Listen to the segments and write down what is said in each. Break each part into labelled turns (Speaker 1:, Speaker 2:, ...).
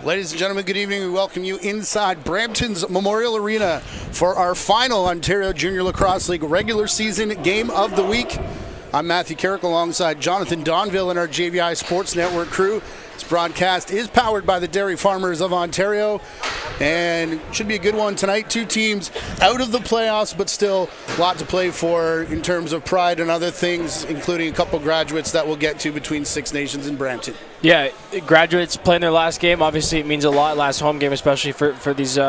Speaker 1: Ladies and gentlemen, good evening. We welcome you inside Brampton's Memorial Arena for our final Ontario Junior Lacrosse League regular season game of the week. I'm Matthew Carrick alongside Jonathan Donville and our JVI Sports Network crew. This broadcast is powered by the Dairy Farmers of Ontario, and should be a good one tonight. Two teams out of the playoffs, but still a lot to play for in terms of pride and other things, including a couple graduates that we'll get to between Six Nations and Brampton. Yeah, graduates playing their last game. Obviously, it means a lot. Last home game, especially for these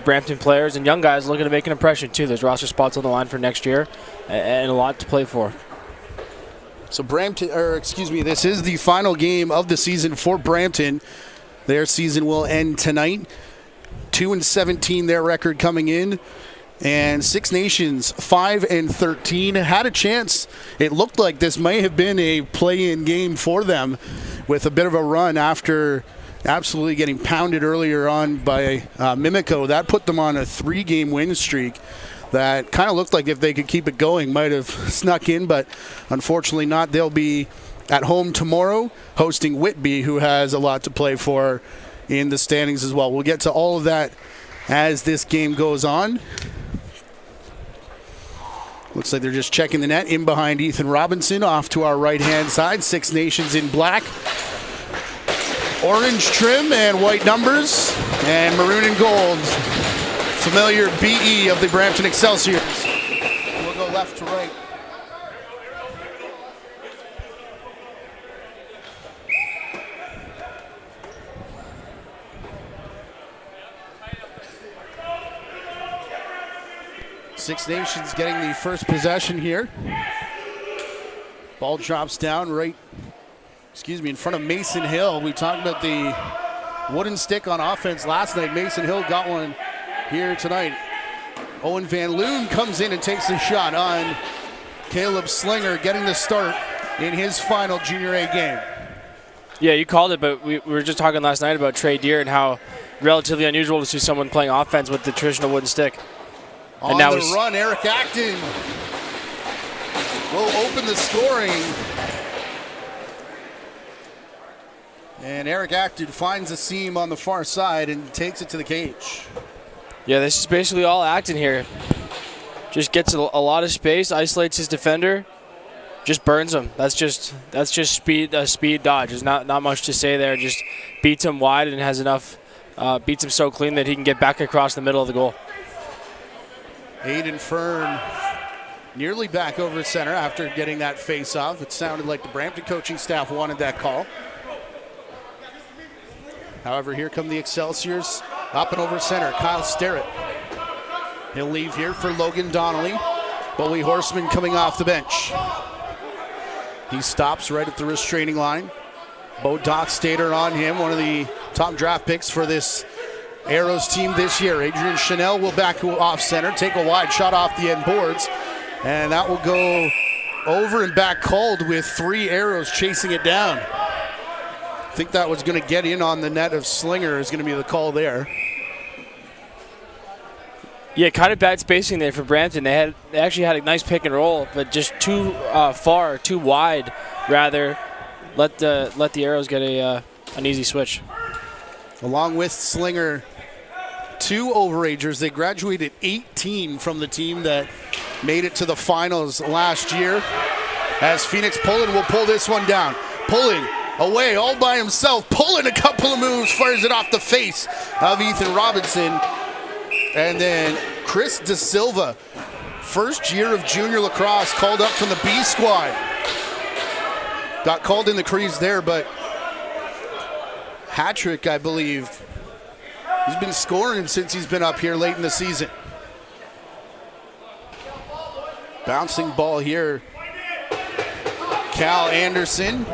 Speaker 1: Brampton players and young guys looking to make an impression too. There's roster spots on the line for next year, and a lot to play for. So this is the final game of the season for Brampton. Their season will end tonight. 2-17 their record coming in. And Six Nations 5-13 had a chance. It looked like this may have been a play-in game for them with a bit of a run after absolutely getting pounded earlier on by Mimico. That put them on a 3-game win streak that kind of looked like if they could keep it going might have snuck in, but unfortunately not. They'll be at home tomorrow hosting Whitby, who has a lot to play for in the standings as well. We'll get to all of that as this game goes on. Looks like they're just checking the net in behind Ethan Robinson off to our right-hand side. Six Nations in black. Orange trim and white numbers and maroon and gold. Familiar BE of the Brampton Excelsiors. We'll go left to right. Six Nations getting the first possession here. Ball drops down in front of Mason Hill. We talked about the wooden stick on offense last night. Mason Hill got one here tonight. Owen Van Loon comes in and takes a shot on Caleb Slinger, getting the start in his final Junior A game.
Speaker 2: Yeah, you called it, but we were just talking last night about Trey Deer and how relatively unusual to see someone playing offense with the traditional wooden stick.
Speaker 1: On the run, Eric Acton will open the scoring. And Eric Acton finds a seam on the far side and takes it to the cage.
Speaker 2: Yeah, this is basically all Acton here. Just gets a lot of space, isolates his defender, just burns him. That's just speed dodge. There's not much to say there. Just beats him wide and has enough, beats him so clean that he can get back across the middle of the goal.
Speaker 1: Aiden Fern nearly back over center after getting that face off. It sounded like the Brampton coaching staff wanted that call. However, here come the Excelsiors. Up and over center, Kyle Sterrett. He'll leave here for Logan Donnelly. Bully Horseman coming off the bench. He stops right at the restraining line. Bo Dockstader on him, one of the top draft picks for this Arrows team this year. Adrian Chanel will back off center, take a wide shot off the end boards, and that will go over and back called with 3 Arrows chasing it down. I think that was going to get in on the net of Slinger is going to be the call there.
Speaker 2: Yeah, kind of bad spacing there for Brampton. They actually had a nice pick and roll, but just too far, too wide, rather. Let the Arrows get an easy switch.
Speaker 1: Along with Slinger, 2 overagers. They graduated 18 from the team that made it to the finals last year. As Phoenix Pullen will pull this one down. Pullen away all by himself. Pullen a couple of moves, fires it off the face of Ethan Robinson. And then Chris De Silva, first year of junior lacrosse, called up from the B squad. Got called in the crease there, but hat trick, I believe. He's been scoring since he's been up here late in the season. Bouncing ball here. Cal Anderson.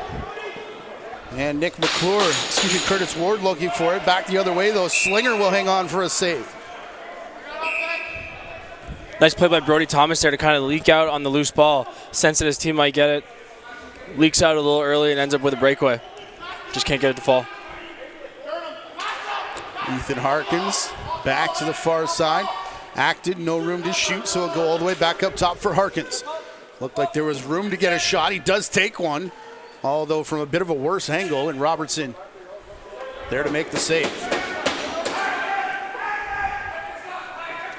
Speaker 1: And Nick McClure, Curtis Ward looking for it. Back the other way, though. Slinger will hang on for a save.
Speaker 2: Nice play by Brody Thomas there to kind of leak out on the loose ball. Sense that his team might get it. Leaks out a little early and ends up with a breakaway. Just can't get it to fall.
Speaker 1: Ethan Harkins back to the far side. Acted, no room to shoot, so he'll go all the way back up top for Harkins. Looked like there was room to get a shot. He does take one, although from a bit of a worse angle, and Robertson there to make the save.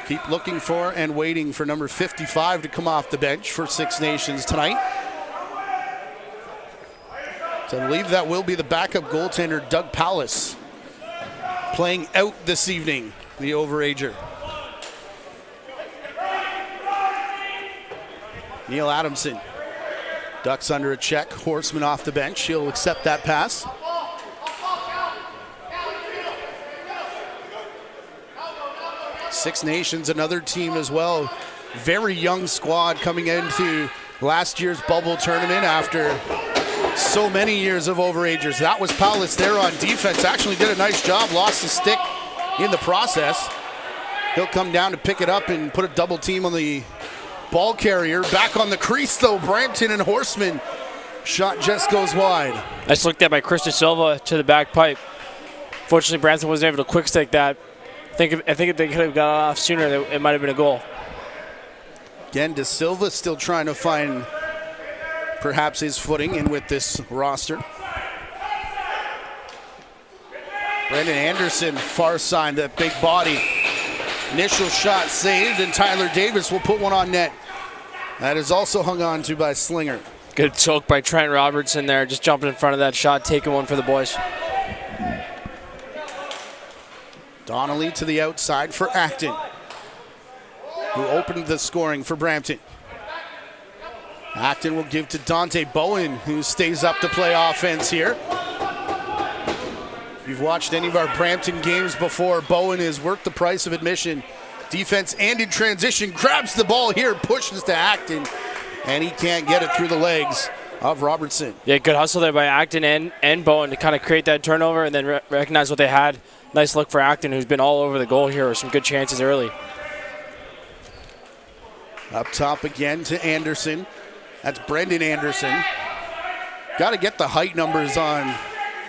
Speaker 1: Keep looking for and waiting for number 55 to come off the bench for Six Nations tonight. So I believe that will be the backup goaltender, Doug Pallas, playing out this evening, the overager. Neil Adamson ducks under a check. Horseman off the bench. He'll accept that pass. Six Nations, another team as well. Very young squad coming into last year's bubble tournament after so many years of overagers. That was Paulus there on defense. Actually did a nice job. Lost the stick in the process. He'll come down to pick it up and put a double team on the ball carrier. Back on the crease though, Brampton and Horseman. Shot just goes wide.
Speaker 2: Nice look there by Chris De Silva to the back pipe. Fortunately, Brampton wasn't able to quick stick that. I think if they could have got it off sooner, it might have been a goal.
Speaker 1: Again, De Silva still trying to find perhaps his footing in with this roster. Brendan Anderson, far side, that big body. Initial shot saved, and Tyler Davis will put one on net. That is also hung on to by Slinger.
Speaker 2: Good choke by Trent Robertson there, just jumping in front of that shot, taking one for the boys.
Speaker 1: Donnelly to the outside for Acton, who opened the scoring for Brampton. Acton will give to Dante Bowen, who stays up to play offense here. If you've watched any of our Brampton games before, Bowen has worked the price of admission. Defense and in transition, grabs the ball here, pushes to Acton, and he can't get it through the legs of Robertson.
Speaker 2: Yeah, good hustle there by Acton and Bowen to kind of create that turnover and then recognize what they had. Nice look for Acton, who's been all over the goal here with some good chances early.
Speaker 1: Up top again to Anderson. That's Brendan Anderson. Got to get the height numbers on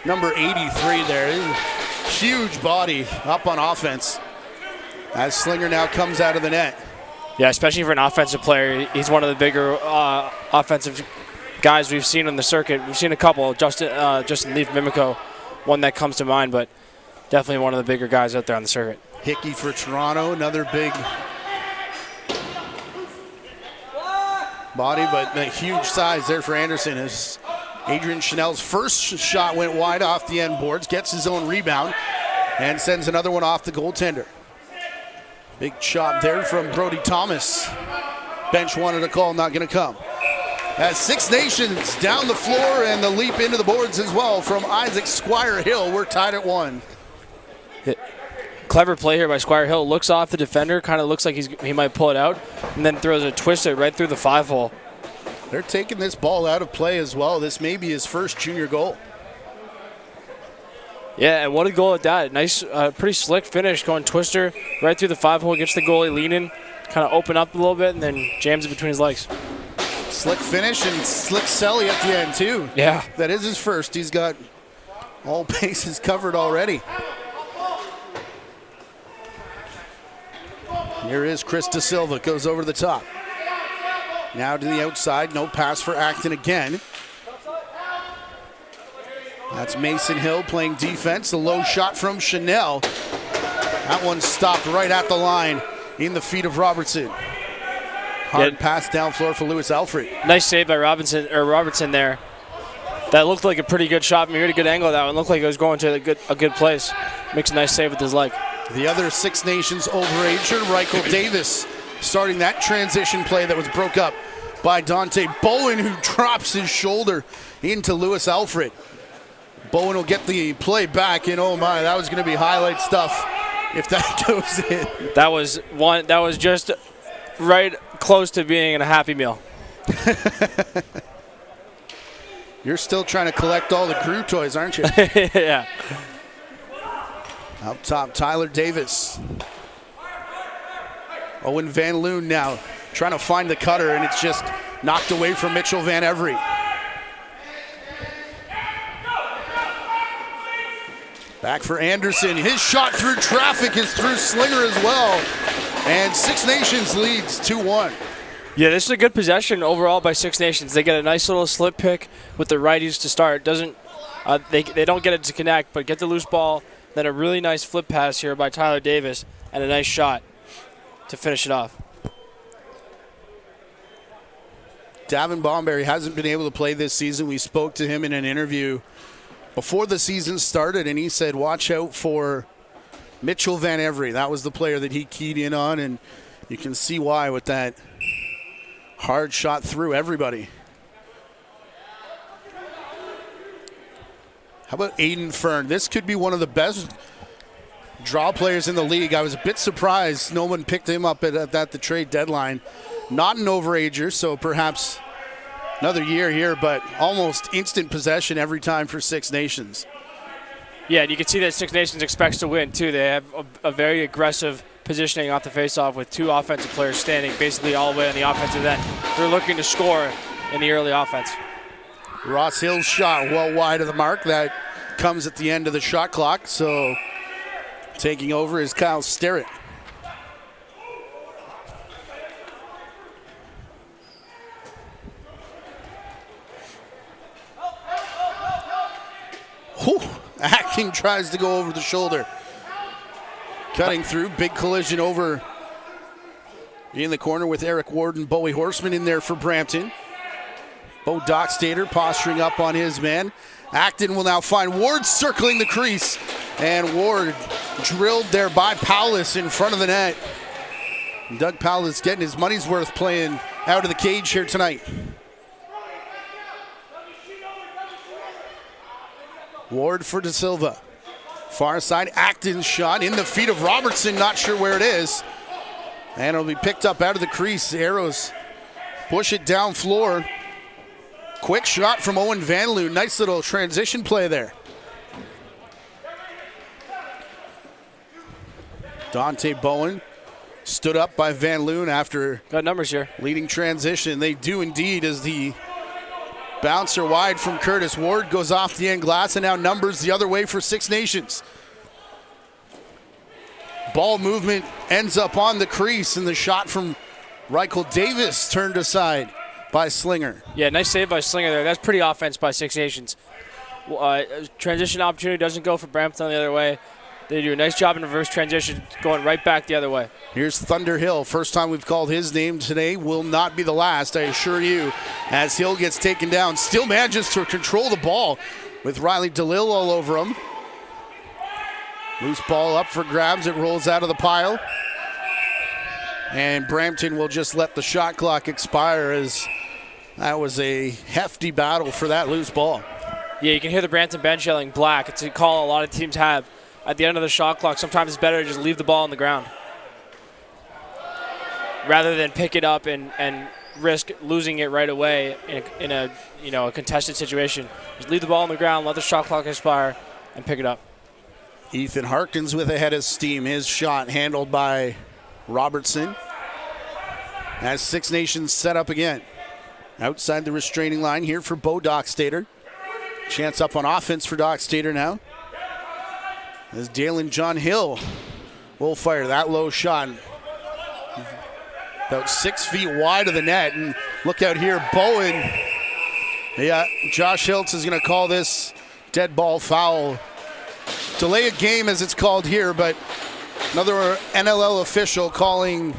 Speaker 1: number 83 there. Huge body up on offense as Slinger now comes out of the net.
Speaker 2: Yeah, especially for an offensive player. He's one of the bigger offensive guys we've seen on the circuit. We've seen a couple. Justin Leaf Mimico, one that comes to mind, but definitely one of the bigger guys out there on the circuit.
Speaker 1: Hickey for Toronto, another big body, but a huge size there for Anderson. As Adrian Chanel's first shot went wide off the end boards, gets his own rebound, and sends another one off the goaltender. Big chop there from Brody Thomas. Bench wanted a call, not going to come. As Six Nations down the floor and the leap into the boards as well from Isaac Squire Hill. We're tied at 1.
Speaker 2: Clever play here by Squire Hill. Looks off the defender, kind of looks like he might pull it out, and then throws a twister right through the 5-hole.
Speaker 1: They're taking this ball out of play as well. This may be his first junior goal.
Speaker 2: Yeah, and what a goal at that. Nice, pretty slick finish, going twister right through the 5-hole, gets the goalie leaning, kind of open up a little bit, and then jams it between his legs.
Speaker 1: Slick finish and slick celly at the end too.
Speaker 2: Yeah.
Speaker 1: That is his first. He's got all bases covered already. Here is Chris De Silva, goes over the top. Now to the outside, no pass for Acton again. That's Mason Hill playing defense. A low shot from Chanel. That one stopped right at the line in the feet of Robertson. Hard pass down floor for Lewis Alfred.
Speaker 2: Nice save by Robertson there. That looked like a pretty good shot. We had a good angle of that one. Looked like it was going to a good place. Makes a nice save with his leg.
Speaker 1: The other Six Nations overager, Rykel Davis, starting that transition play that was broke up by Dante Bowen, who drops his shoulder into Lewis Alfred. Bowen will get the play back, and oh my, that was going to be highlight stuff if that goes in.
Speaker 2: That was just right close to being a Happy Meal.
Speaker 1: You're still trying to collect all the Crew toys, aren't you?
Speaker 2: Yeah.
Speaker 1: Up top, Tyler Davis. Owen Van Loon now trying to find the cutter, and it's just knocked away from Mitchell Van Every. Back for Anderson. His shot through traffic is through Slinger as well. And Six Nations leads 2-1.
Speaker 2: Yeah, this is a good possession overall by Six Nations. They get a nice little slip pick with the righties to start. Doesn't They don't get it to connect, but get the loose ball, then a really nice flip pass here by Tyler Davis, and a nice shot to finish it off.
Speaker 1: Davin Bomberry hasn't been able to play this season. We spoke to him in an interview before the season started, and he said, watch out for Mitchell Van Every. That was the player that he keyed in on, and you can see why with that hard shot through everybody. How about Aiden Fern? This could be one of the best draw players in the league. I was a bit surprised no one picked him up at the trade deadline. Not an overager, so perhaps another year here, but almost instant possession every time for Six Nations.
Speaker 2: Yeah, and you can see that Six Nations expects to win, too. They have a very aggressive positioning off the faceoff with two offensive players standing basically all the way on the offensive end. They're looking to score in the early offense.
Speaker 1: Ross Hill's shot well wide of the mark. That comes at the end of the shot clock, so taking over is Kyle Sterrett. Whew. Acting tries to go over the shoulder. Cutting through, big collision over in the corner with Eric Ward and Bowie Horseman in there for Brampton. Bo Dockstader posturing up on his man. Acton will now find Ward circling the crease, and Ward drilled there by Powless in front of the net. Doug Powless getting his money's worth playing out of the cage here tonight. Ward for De Silva. Far side, Acton's shot in the feet of Robertson, not sure where it is. And it'll be picked up out of the crease. Arrows push it down floor. Quick shot from Owen Van Loon. Nice little transition play there. Dante Bowen stood up by Van Loon after
Speaker 2: got numbers here.
Speaker 1: Leading transition. They do indeed, as the bouncer wide from Curtis Ward goes off the end glass, and now numbers the other way for Six Nations. Ball movement ends up on the crease, and the shot from Rykel Davis turned aside by Slinger.
Speaker 2: Yeah, nice save by Slinger there. That's pretty offense by Six Nations. Transition opportunity doesn't go for Brampton the other way. They do a nice job in reverse transition, going right back the other way.
Speaker 1: Here's Thunder Hill. First time we've called his name today. Will not be the last, I assure you, as Hill gets taken down. Still manages to control the ball with Riley DeLille all over him. Loose ball up for grabs. It rolls out of the pile. And Brampton will just let the shot clock expire, as that was a hefty battle for that loose ball.
Speaker 2: Yeah, you can hear the Brampton bench yelling black. It's a call a lot of teams have. At the end of the shot clock, sometimes it's better to just leave the ball on the ground rather than pick it up and risk losing it right away in a contested situation. Just leave the ball on the ground, let the shot clock expire, and pick it up.
Speaker 1: Ethan Harkins with a head of steam. His shot handled by Robertson. As Six Nations set up again. Outside the restraining line here for Bo Dockstader. Chance up on offense for Dockstader now. As Dalen John Hill will fire that low shot. About 6 feet wide of the net. And look out here, Bowen. Yeah, Josh Hiltz is going to call this dead ball foul. Delay a game as it's called here, but another NLL official calling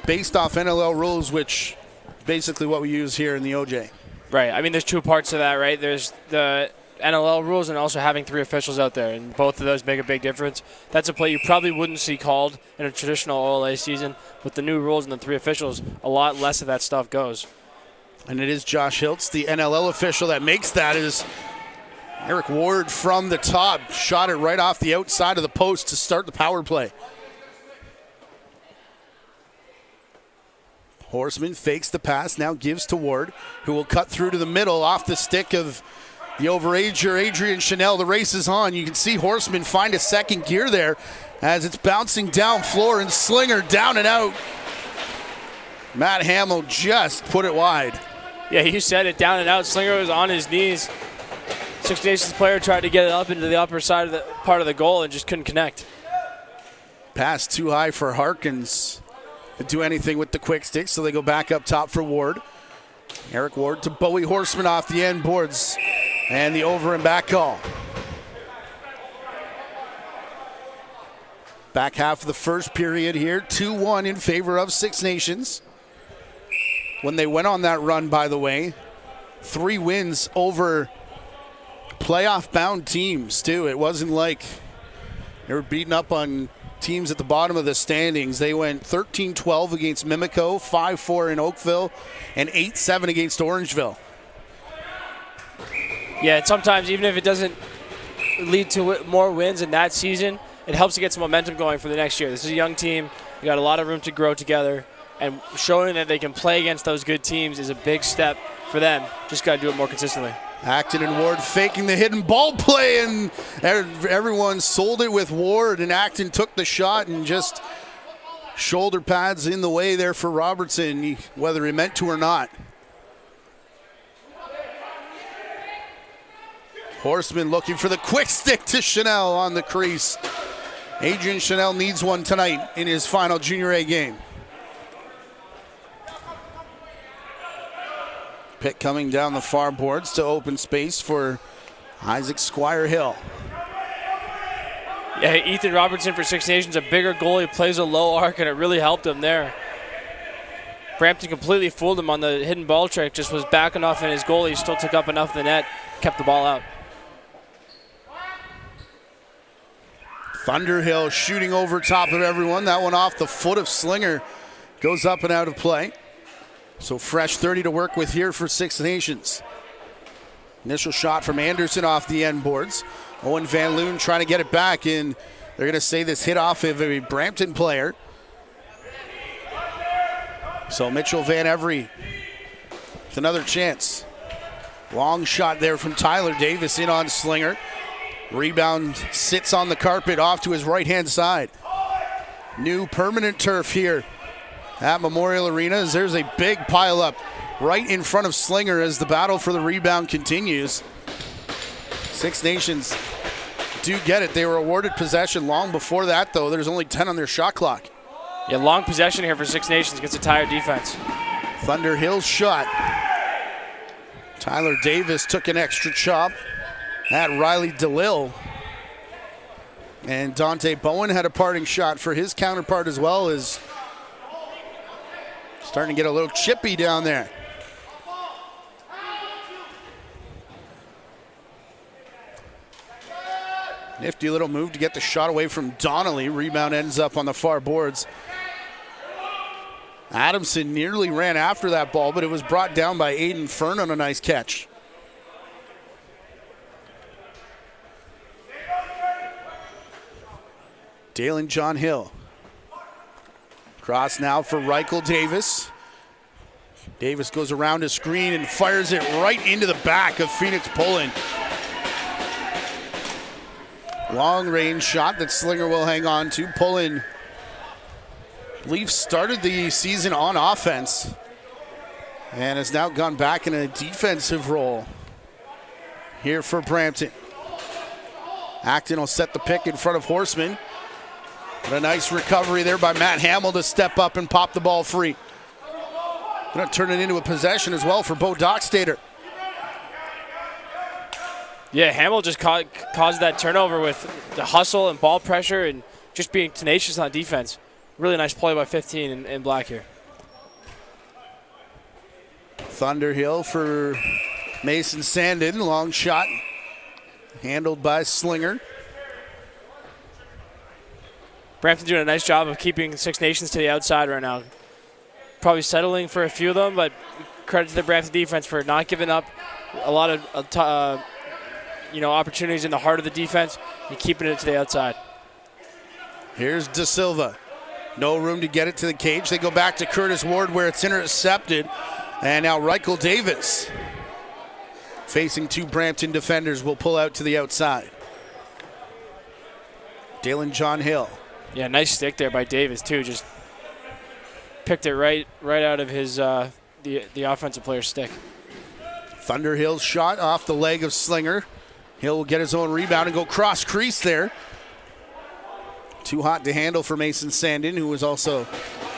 Speaker 1: based off NLL rules, which basically what we use here in the OJ.
Speaker 2: Right. I mean, there's two parts to that, right? There's the NLL rules and also having three officials out there, and both of those make a big difference. That's a play you probably wouldn't see called in a traditional OLA season. With the new rules and the three officials, a lot less of that stuff goes.
Speaker 1: And it is Josh Hiltz, the NLL official, that makes that. Is Eric Ward from the top, shot it right off the outside of the post to start the power play. Horseman fakes the pass, now gives to Ward, who will cut through to the middle off the stick of the overager, Adrian Chanel. The race is on. You can see Horseman find a second gear there as it's bouncing down floor, and Slinger down and out. Matt Hamill just put it wide.
Speaker 2: Yeah, you said it, down and out. Slinger was on his knees. Six Nations player tried to get it up into the upper side of the part of the goal and just couldn't connect.
Speaker 1: Pass too high for Harkins to do anything with the quick stick, so they go back up top for Ward. Eric Ward to Bowie Horseman off the end boards. And the over and back call. Back half of the first period here, 2-1 in favor of Six Nations. When they went on that run, by the way, 3 wins over playoff-bound teams, too. It wasn't like they were beating up on teams at the bottom of the standings. They went 13-12 against Mimico, 5-4 in Oakville, and 8-7 against Orangeville.
Speaker 2: Yeah, and sometimes even if it doesn't lead to more wins in that season, it helps to get some momentum going for the next year. This is a young team. You got a lot of room to grow together, and showing that they can play against those good teams is a big step for them. Just got to do it more consistently.
Speaker 1: Acton and Ward faking the hidden ball play, and everyone sold it with Ward, and Acton took the shot and just shoulder pads in the way there for Robertson, whether he meant to or not. Horseman looking for the quick stick to Chanel on the crease. Adrian Chanel needs one tonight in his final Junior A game. Pitt coming down the far boards to open space for Isaac Squire-Hill.
Speaker 2: Yeah, Ethan Robertson for Six Nations, a bigger goalie, plays a low arc, and it really helped him there. Brampton completely fooled him on the hidden ball trick, just was back enough in his goal. He still took up enough of the net, kept the ball out.
Speaker 1: Thunderhill shooting over top of everyone. That one off the foot of Slinger. Goes up and out of play. So fresh 30 to work with here for Six Nations. Initial shot from Anderson off the end boards. Owen Van Loon trying to get it back, and they're going to say this hit off of a Brampton player. So Mitchell Van Every with another chance. Long shot there from Tyler Davis in on Slinger. Rebound sits on the carpet off to his right-hand side. New permanent turf here at Memorial Arena, as there's a big pileup right in front of Slinger as the battle for the rebound continues. Six Nations do get it. They were awarded possession long before that, though. There's only 10 on their shot clock.
Speaker 2: Yeah, long possession here for Six Nations against a tired defense.
Speaker 1: Thunderhill's shot. Tyler Davis took an extra chop at Riley DeLille. And Dante Bowen had a parting shot for his counterpart as well, as starting to get a little chippy down there. Nifty little move to get the shot away from Donnelly. Rebound ends up on the far boards. Adamson nearly ran after that ball, but it was brought down by Aiden Fern on a nice catch. Dalen John Hill. Cross now for Rykel Davis. Davis goes around a screen and fires it right into the back of Phoenix Pullen. Long range shot that Slinger will hang on to. Pullen, I believe, started the season on offense and has now gone back in a defensive role here for Brampton. Acton will set the pick in front of Horseman. But a nice recovery there by Matt Hamill to step up and pop the ball free. Going to turn it into a possession as well for Bo Dockstader.
Speaker 2: Yeah, Hamill just caused that turnover with the hustle and ball pressure and just being tenacious on defense. Really nice play by 15 in black here.
Speaker 1: Thunderhill for Mason Sandin. Long shot handled by Slinger.
Speaker 2: Brampton doing a nice job of keeping Six Nations to the outside right now. Probably settling for a few of them, but credit to the Brampton defense for not giving up a lot of opportunities in the heart of the defense and keeping it to the outside.
Speaker 1: Here's Da Silva. No room to get it to the cage. They go back to Curtis Ward where it's intercepted. And now Rykel Davis, facing 2 Brampton defenders, will pull out to the outside. Dalen John Hill.
Speaker 2: Yeah, nice stick there by Davis too. Just picked it right out of his the offensive player's stick.
Speaker 1: Thunderhill's shot off the leg of Slinger. Hill will get his own rebound and go cross crease there. Too hot to handle for Mason Sandin, who was also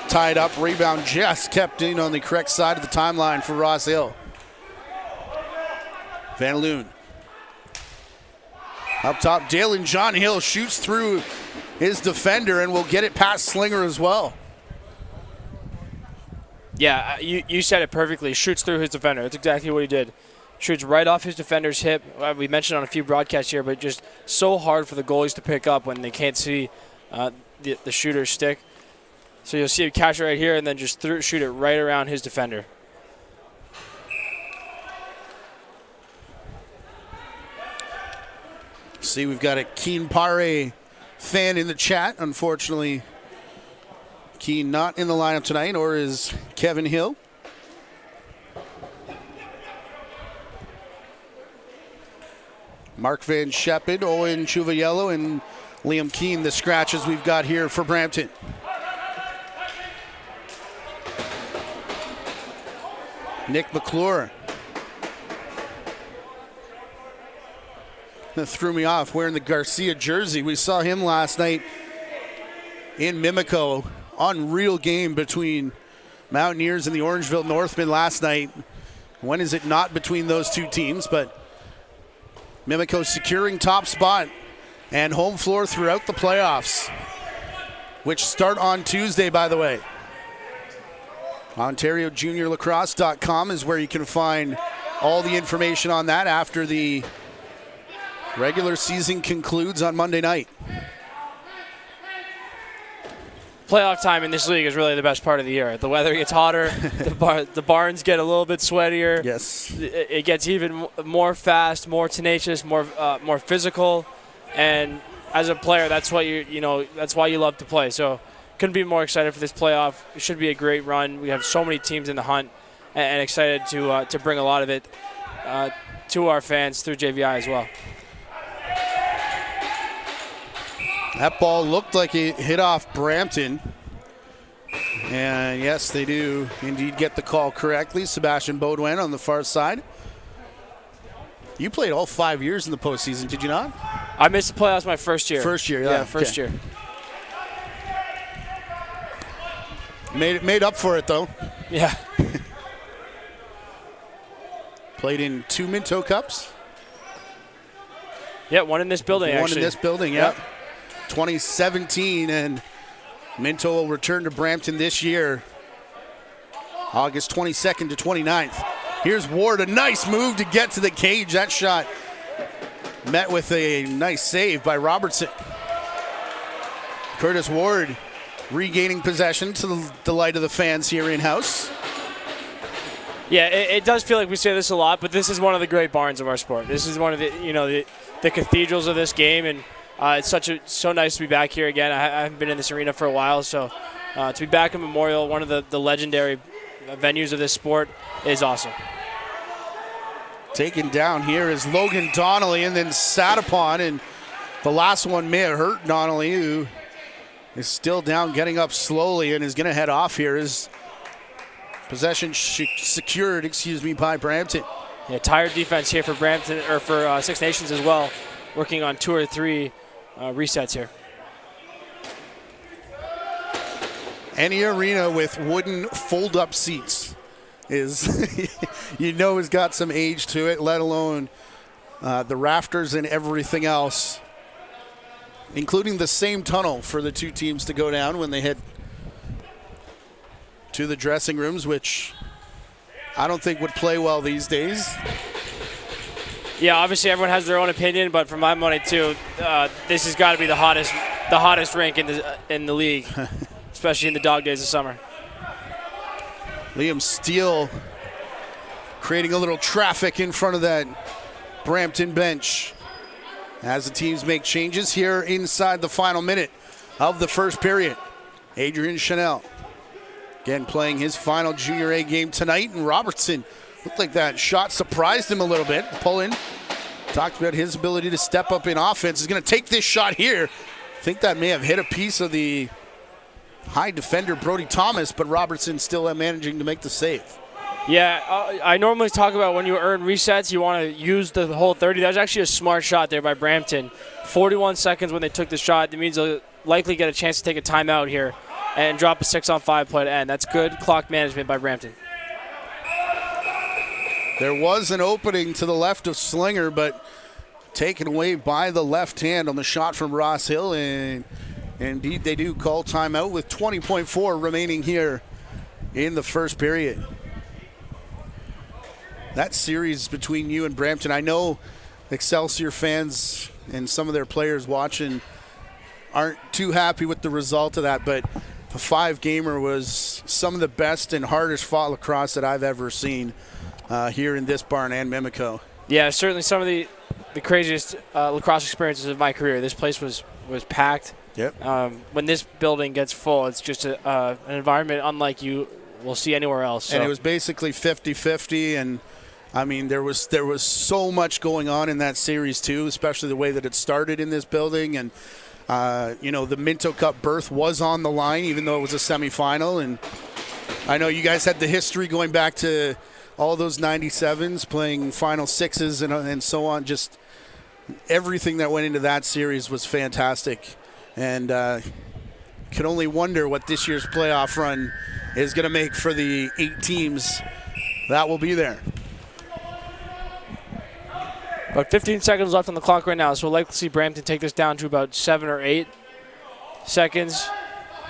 Speaker 1: tied up. Rebound just kept in on the correct side of the timeline for Ross Hill. Van Loon. Up top, Dalen John Hill shoots through his defender and will get it past Slinger as well.
Speaker 2: Yeah, you said it perfectly. Shoots through his defender. That's exactly what he did. Shoots right off his defender's hip. We mentioned on a few broadcasts here, but just so hard for the goalies to pick up when they can't see the shooter's stick. So you'll see him catch it right here and then just shoot it right around his defender.
Speaker 1: See, we've got a Keene Pare fan in the chat. Unfortunately, Keene not in the lineup tonight, or is Kevin Hill. Mark Van Sheppard, Owen Chuvayello, and Liam Keene, the scratches we've got here for Brampton. Nick McClure. That threw me off wearing the Garcia jersey. We saw him last night in Mimico. Unreal game between Mountaineers and the Orangeville Northmen last night. When is it not between those two teams? But Mimico securing top spot and home floor throughout the playoffs, which start on Tuesday, by the way. OntarioJuniorLacrosse.com is where you can find all the information on that after the regular season concludes on Monday night.
Speaker 2: Playoff time in this league is really the best part of the year. The weather gets hotter, the barns get a little bit sweatier.
Speaker 1: Yes.
Speaker 2: It gets even more fast, more tenacious, more physical, and as a player, that's what that's why you love to play. So, couldn't be more excited for this playoff. It should be a great run. We have so many teams in the hunt, and excited to bring a lot of it to our fans through JVI as well.
Speaker 1: That ball looked like it hit off Brampton. And yes, they do indeed get the call correctly. Sebastian Baudouin on the far side. You played all 5 years in the postseason, did you not?
Speaker 2: I missed the playoffs my first year.
Speaker 1: First year,
Speaker 2: yeah. First year.
Speaker 1: Made up for it, though.
Speaker 2: Yeah.
Speaker 1: Played in 2 Minto Cups.
Speaker 2: Yeah, one in this building,
Speaker 1: One
Speaker 2: actually.
Speaker 1: in this building, yeah. Yep. 2017, and Minto will return to Brampton this year, August 22nd to 29th. Here's Ward, a nice move to get to the cage. That shot met with a nice save by Robertson. Curtis Ward regaining possession to the delight of the fans here in-house.
Speaker 2: Yeah, it does feel like we say this a lot, but this is one of the great barns of our sport. This is one of the cathedrals of this game, and it's so nice to be back here again. I haven't been in this arena for a while, so to be back in Memorial, one of the legendary venues of this sport, is awesome.
Speaker 1: Taken down here is Logan Donnelly and then sat upon, and the last one may have hurt Donnelly, who is still down, getting up slowly, and is going to head off here. His possession secured, by Brampton.
Speaker 2: Yeah, tired defense here for Brampton, or for Six Nations as well, working on 2 or 3 resets here.
Speaker 1: Any arena with wooden fold-up seats is, has got some age to it, let alone the rafters and everything else, including the same tunnel for the two teams to go down when they head to the dressing rooms, which I don't think would play well these days.
Speaker 2: Yeah, obviously everyone has their own opinion, but for my money too, this has got to be the hottest rink in the league, especially in the dog days of summer.
Speaker 1: Liam Steele creating a little traffic in front of that Brampton bench as the teams make changes here inside the final minute of the first period. Adrian Chanel again playing his final Junior A game tonight, and Robertson looked like that shot surprised him a little bit. Pulling, talked about his ability to step up in offense. Is going to take this shot here. I think that may have hit a piece of the high defender Brody Thomas, but Robertson still managing to make the save.
Speaker 2: Yeah, I normally talk about when you earn resets, you want to use the whole 30. That was actually a smart shot there by Brampton. 41 seconds when they took the shot. That means they'll likely get a chance to take a timeout here and drop a 6-on-5 play to end. That's good clock management by Brampton.
Speaker 1: There was an opening to the left of Slinger, but taken away by the left hand on the shot from Ross Hill. And indeed, they do call timeout with 20.4 remaining here in the first period. That series between you and Brampton, I know Excelsior fans and some of their players watching aren't too happy with the result of that, but the 5-gamer was some of the best and hardest fought lacrosse that I've ever seen here in this barn and Mimico.
Speaker 2: Yeah, certainly some of the craziest lacrosse experiences of my career. This place was packed.
Speaker 1: Yep.
Speaker 2: When this building gets full, it's just an environment unlike you will see anywhere else. So.
Speaker 1: And it was basically 50-50, and I mean there was so much going on in that series too, especially the way that it started in this building. And the Minto Cup berth was on the line, even though it was a semifinal. And I know you guys had the history going back to all those 97s, playing final sixes and so on. Just everything that went into that series was fantastic. And can only wonder what this year's playoff run is going to make for the 8 teams that will be there.
Speaker 2: About 15 seconds left on the clock right now, so we'll likely see Brampton take this down to about 7 or 8 seconds.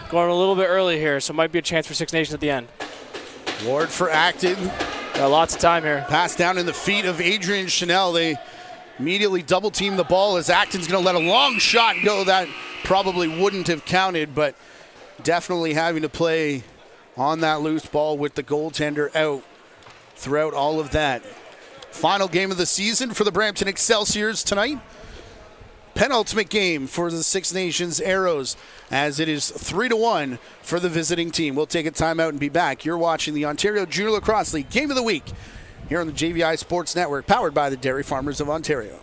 Speaker 2: Going a little bit early here, so it might be a chance for Six Nations at the end.
Speaker 1: Ward for Acton.
Speaker 2: Got lots of time here.
Speaker 1: Pass down in the feet of Adrian Chanel. They immediately double team the ball as Acton's going to let a long shot go that probably wouldn't have counted, but definitely having to play on that loose ball with the goaltender out throughout all of that. Final game of the season for the Brampton Excelsiors tonight. Penultimate game for the Six Nations Arrows, as it is 3-1 for the visiting team. We'll take a timeout and be back. You're watching the Ontario Junior Lacrosse League Game of the Week here on the JVI Sports Network, powered by the Dairy Farmers of Ontario.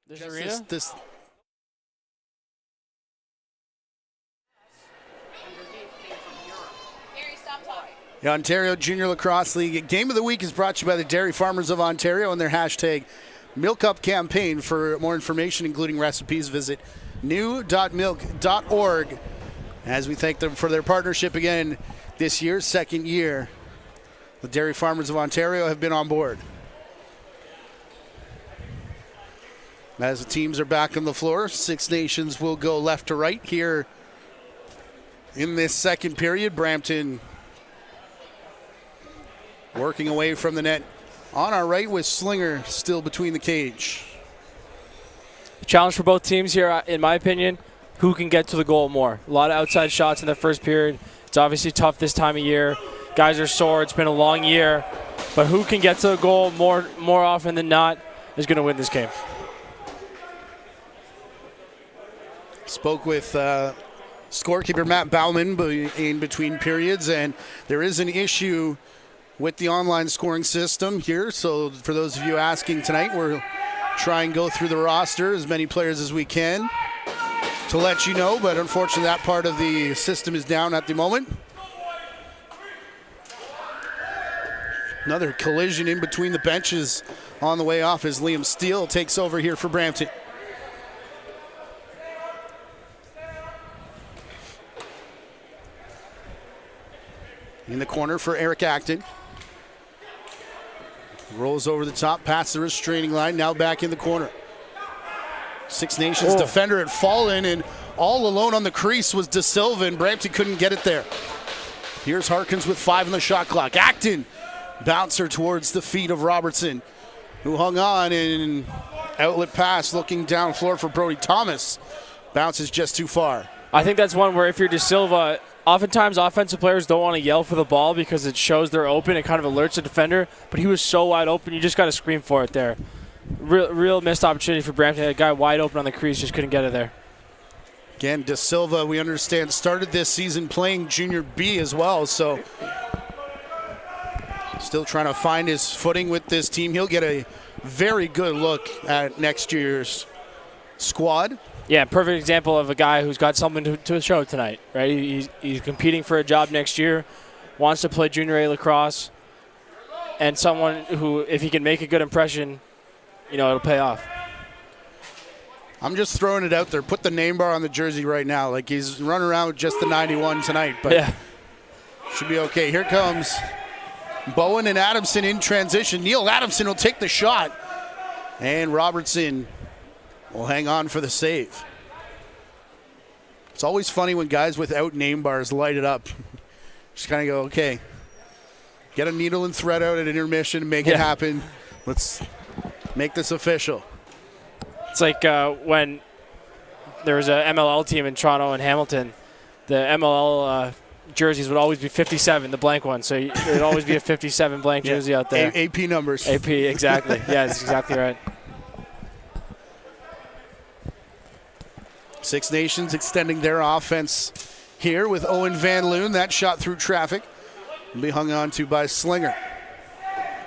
Speaker 2: This arena?
Speaker 1: The Ontario Junior Lacrosse League Game of the Week is brought to you by the Dairy Farmers of Ontario and their hashtag MilkUp campaign. For more information, including recipes, visit new.milk.org. As we thank them for their partnership again this year, second year, the Dairy Farmers of Ontario have been on board. As the teams are back on the floor, Six Nations will go left to right here in this second period. Brampton working away from the net on our right with Slinger still between the cage.
Speaker 2: Challenge for both teams here, in my opinion, who can get to the goal more. A lot of outside shots in the first period. It's obviously tough this time of year. Guys are sore. It's been a long year. But who can get to the goal more often than not is going to win this game.
Speaker 1: Spoke with scorekeeper Matt Bauman in between periods, and there is an issue with the online scoring system here. So for those of you asking tonight, we'll try and go through the roster, as many players as we can, to let you know. But unfortunately, that part of the system is down at the moment. Another collision in between the benches on the way off as Liam Steele takes over here for Brampton. In the corner for Eric Acton. Rolls over the top, past the restraining line, now back in the corner. Six Nations defender had fallen, and all alone on the crease was De Silva, and Brampton couldn't get it there. Here's Harkins with 5 on the shot clock. Acton, bouncer towards the feet of Robertson, who hung on, and outlet pass looking down floor for Brody Thomas. Bounces just too far.
Speaker 2: I think that's one where if you're De Silva, oftentimes offensive players don't want to yell for the ball because it shows they're open. It kind of alerts the defender, but he was so wide open, you just got to scream for it there. Real missed opportunity for Brampton. That guy wide open on the crease, just couldn't get it there.
Speaker 1: Again, De Silva, we understand, started this season playing Junior B as well, so still trying to find his footing with this team. He'll get a very good look at next year's squad.
Speaker 2: Yeah, perfect example of a guy who's got something to show tonight, right? He's competing for a job next year, wants to play Junior A lacrosse, and someone who, if he can make a good impression, it'll pay off.
Speaker 1: I'm just throwing it out there. Put the name bar on the jersey right now. Like, he's running around with just the 91 tonight, but
Speaker 2: yeah,
Speaker 1: should be okay. Here comes Bowen and Adamson in transition. Neil Adamson will take the shot, and Robertson will hang on for the save. It's always funny when guys without name bars light it up. Just kind of go, okay, get a needle and thread out at intermission and make it happen. Let's make this official.
Speaker 2: It's like when there was a MLL team in Toronto and Hamilton, the MLL jerseys would always be 57, the blank one. So there'd always be a 57 blank jersey out there.
Speaker 1: AP numbers.
Speaker 2: AP, exactly. Yeah, that's exactly right.
Speaker 1: Six Nations extending their offense here with Owen Van Loon. That shot through traffic will be hung on to by Slinger.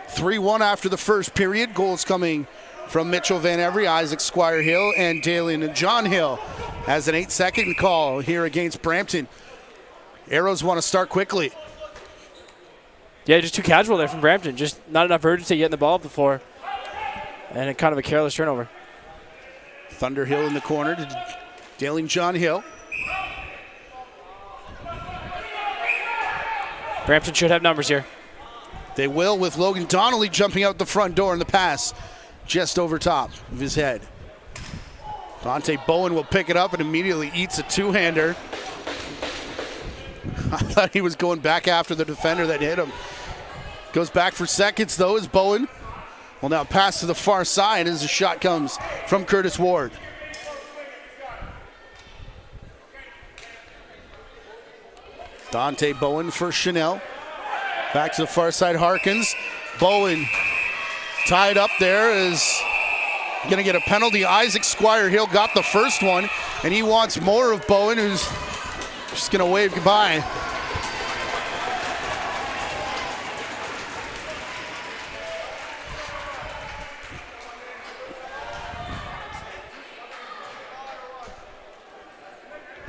Speaker 1: 3-1 after the first period. Goals coming from Mitchell Van Every, Isaac Squire Hill, and Dalian John Hill as an 8-second call here against Brampton. Arrows want to start quickly.
Speaker 2: Yeah, just too casual there from Brampton. Just not enough urgency getting the ball up the floor. And kind of a careless turnover.
Speaker 1: Thunderhill in the corner to Dalian John Hill.
Speaker 2: Brampton should have numbers here.
Speaker 1: They will, with Logan Donnelly jumping out the front door in the pass just over top of his head. Dante Bowen will pick it up and immediately eats a two-hander. I thought he was going back after the defender that hit him. Goes back for seconds, though, as Bowen will now pass to the far side as the shot comes from Curtis Ward. Dante Bowen for Chanel. Back to the far side, Harkins. Bowen tied up there is going to get a penalty. Isaac Squire Hill got the first one, and he wants more of Bowen, who's just going to wave goodbye.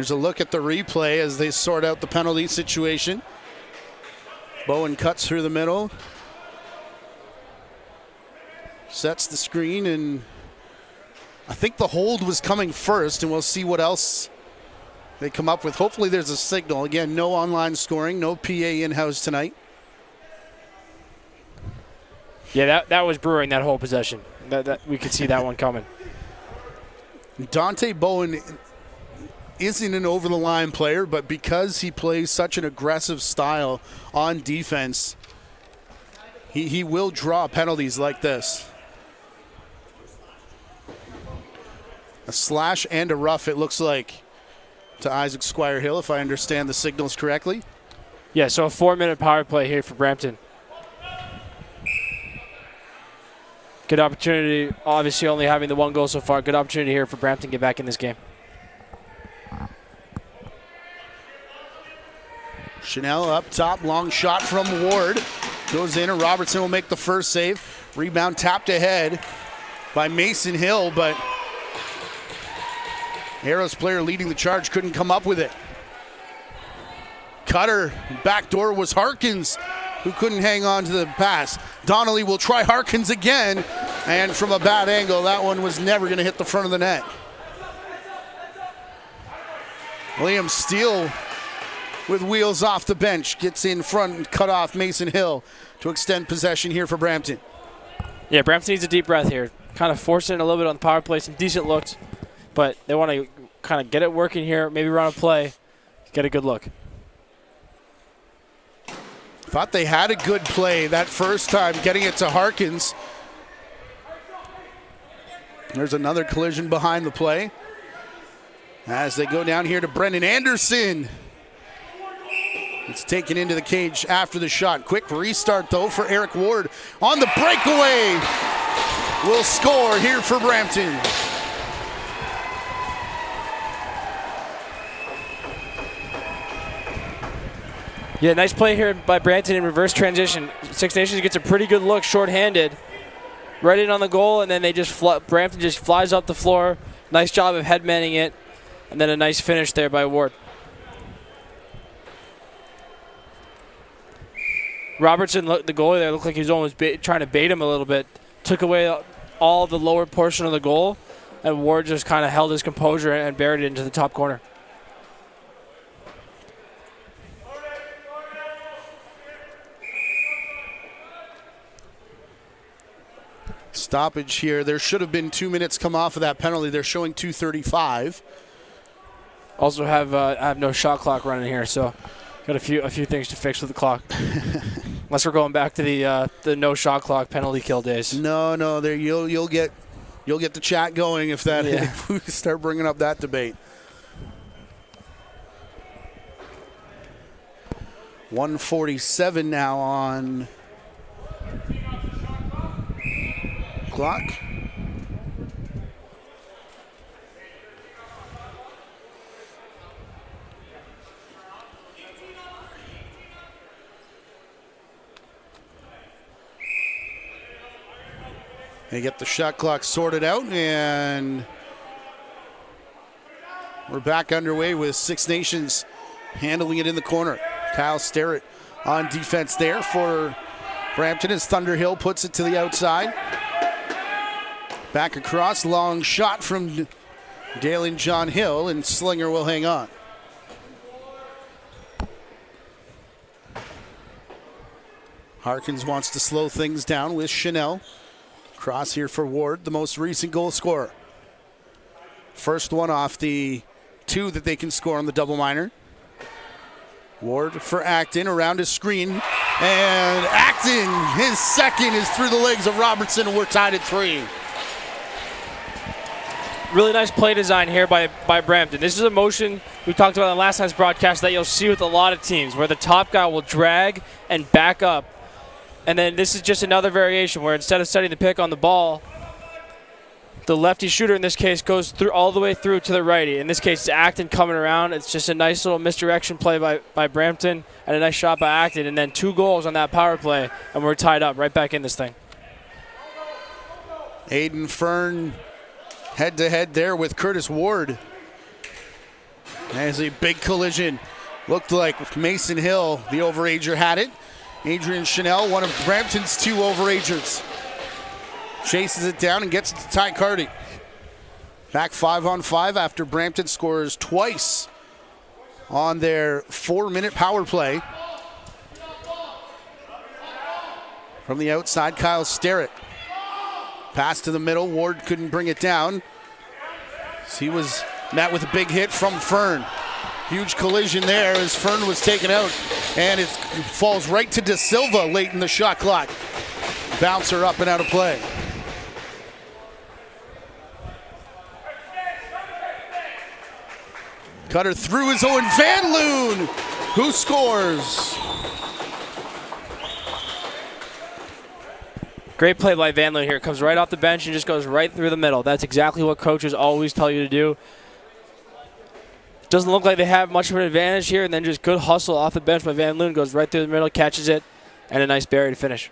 Speaker 1: There's a look at the replay as they sort out the penalty situation. Bowen cuts through the middle. Sets the screen, and I think the hold was coming first, and we'll see what else they come up with. Hopefully there's a signal. Again, no online scoring, no PA in-house tonight.
Speaker 2: Yeah, that was brewing that whole possession. That we could see that one coming.
Speaker 1: Dante Bowen isn't an over-the-line player, but because he plays such an aggressive style on defense, he will draw penalties like this. A slash and a rough, it looks like, to Isaac Squire-Hill, if I understand the signals correctly.
Speaker 2: Yeah, so a 4-minute power play here for Brampton. Good opportunity, obviously only having the one goal so far. Good opportunity here for Brampton to get back in this game.
Speaker 1: Chanel up top, long shot from Ward. Goes in, and Robertson will make the first save. Rebound tapped ahead by Mason Hill, but Arrows player leading the charge couldn't come up with it. Cutter, backdoor was Harkins, who couldn't hang on to the pass. Donnelly will try Harkins again, and from a bad angle, that one was never going to hit the front of the net. Liam Steele with wheels off the bench, gets in front and cut off Mason Hill to extend possession here for Brampton.
Speaker 2: Yeah, Brampton needs a deep breath here. Kind of forcing it a little bit on the power play, some decent looks, but they want to kind of get it working here, maybe run a play, get a good look.
Speaker 1: Thought they had a good play that first time, getting it to Harkins. There's another collision behind the play as they go down here to Brendan Anderson. It's taken into the cage after the shot. Quick restart, though, for Eric Ward. On the breakaway, will score here for Brampton.
Speaker 2: Yeah, nice play here by Brampton in reverse transition. Six Nations gets a pretty good look, shorthanded, right in on the goal, and then they just Brampton just flies up the floor. Nice job of headmanning it, and then a nice finish there by Ward. Robertson, the goalie there, looked like he was almost trying to bait him a little bit. Took away all the lower portion of the goal, and Ward just kind of held his composure and buried it into the top corner.
Speaker 1: Stoppage here. There should have been 2 minutes come off of that penalty. They're showing 2:35.
Speaker 2: Also have no shot clock running here, so got a few things to fix with the clock. Unless we're going back to the no shot clock penalty kill days.
Speaker 1: No. There you'll get the chat going if if we start bringing up that debate. 1:47 now on clock. They get the shot clock sorted out, and we're back underway with Six Nations handling it in the corner. Kyle Sterrett on defense there for Brampton as Thunderhill puts it to the outside. Back across, long shot from Dalen John Hill, and Slinger will hang on. Harkins wants to slow things down with Chanel. Cross here for Ward, the most recent goal scorer. First one off the two that they can score on the double minor. Ward for Acton around his screen. And Acton, his second, is through the legs of Robertson, and we're tied at 3.
Speaker 2: Really nice play design here by Brampton. This is a motion we talked about in last night's broadcast that you'll see with a lot of teams, where the top guy will drag and back up. And then this is just another variation where instead of setting the pick on the ball, the lefty shooter in this case goes through all the way through to the righty. In this case, it's Acton coming around. It's just a nice little misdirection play by Brampton and a nice shot by Acton. And then 2 goals on that power play, and we're tied up right back in this thing.
Speaker 1: Aiden Fern head-to-head there with Curtis Ward. There's a big collision. Looked like Mason Hill, the overager, had it. Adrian Chanel, one of Brampton's 2 overagers, chases it down and gets it to Ty Carty. Back 5-on-5 after Brampton scores twice on their 4-minute power play. From the outside, Kyle Sterrett. Pass to the middle. Ward couldn't bring it down. He was met with a big hit from Fern. Huge collision there as Fern was taken out. And it falls right to De Silva late in the shot clock. Bouncer up and out of play. Cutter through his own Van Loon, who scores.
Speaker 2: Great play by Van Loon here. Comes right off the bench and just goes right through the middle. That's exactly what coaches always tell you to do. Doesn't look like they have much of an advantage here, and then just good hustle off the bench by Van Loon. Goes right through the middle, catches it, and a nice bury to finish.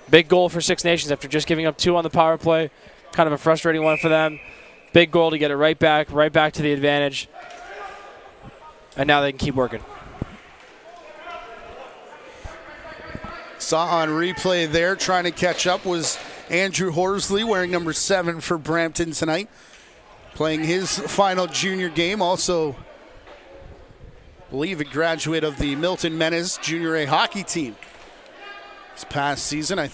Speaker 2: Big goal for Six Nations after just giving up 2 on the power play. Kind of a frustrating one for them. Big goal to get it right back to the advantage. And now they can keep working.
Speaker 1: Saw on replay there, trying to catch up, was Andrew Horsley, wearing number 7 for Brampton tonight. Playing his final junior game. Also, I believe a graduate of the Milton Menace Junior A hockey team. This past season, I'm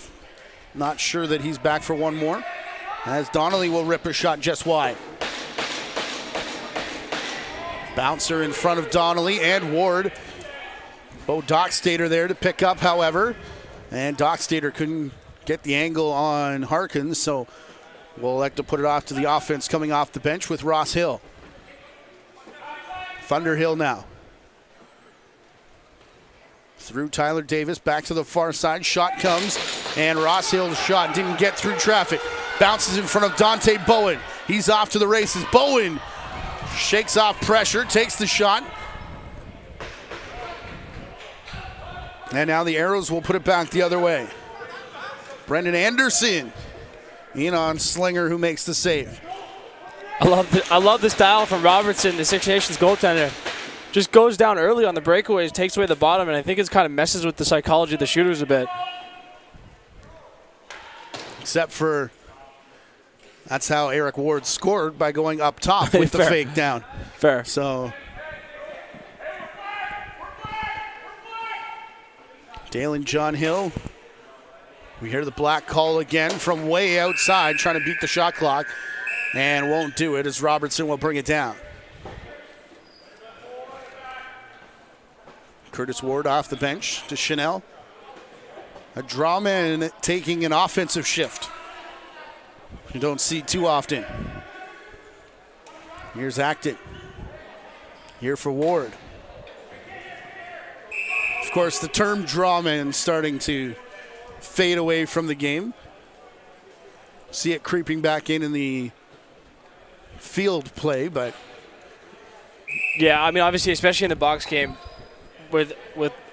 Speaker 1: not sure that he's back for one more. As Donnelly will rip a shot just wide. Bouncer in front of Donnelly and Ward. Bo Dockstader there to pick up, however. And Dockstader couldn't get the angle on Harkins, so we'll elect to put it off to the offense coming off the bench with Ross Hill. Thunderhill now. Through Tyler Davis, back to the far side. Shot comes, and Ross Hill's shot didn't get through traffic. Bounces in front of Dante Bowen. He's off to the races. Bowen shakes off pressure, takes the shot. And now the Arrows will put it back the other way. Brendan Anderson in on Slinger, who makes the save.
Speaker 2: I love the style from Robertson, the Six Nations goaltender. Just goes down early on the breakaways, takes away the bottom, and I think it kind of messes with the psychology of the shooters a bit.
Speaker 1: Except for that's how Eric Ward scored, by going up top with the fake down.
Speaker 2: Fair.
Speaker 1: So Dalen John Hill. We hear the black call again from way outside, trying to beat the shot clock, and won't do it as Robertson will bring it down. Curtis Ward off the bench to Chanel. A draw man taking an offensive shift. You don't see too often. Here's Acton. Here for Ward. Of course, the term draw man starting to fade away from the game. See it creeping back in the field play, but
Speaker 2: yeah, I mean, obviously, especially in the box game, with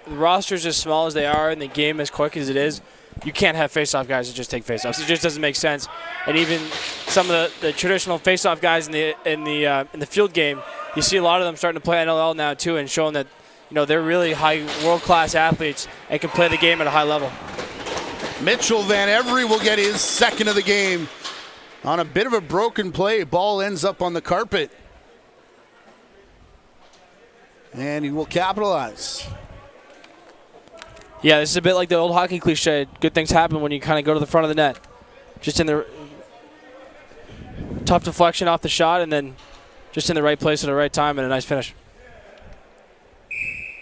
Speaker 2: rosters as small as they are and the game as quick as it is, you can't have face-off guys that just take face-offs. It just doesn't make sense. And even some of the traditional face-off guys in the field game, you see a lot of them starting to play NLL now too, and showing that they're really high world-class athletes and can play the game at a high level.
Speaker 1: Mitchell Van Every will get his second of the game on a bit of a broken play. Ball ends up on the carpet, and he will capitalize.
Speaker 2: Yeah, this is a bit like the old hockey cliche. Good things happen when you kind of go to the front of the net. Just in the tough deflection off the shot, and then just in the right place at the right time, and a nice finish.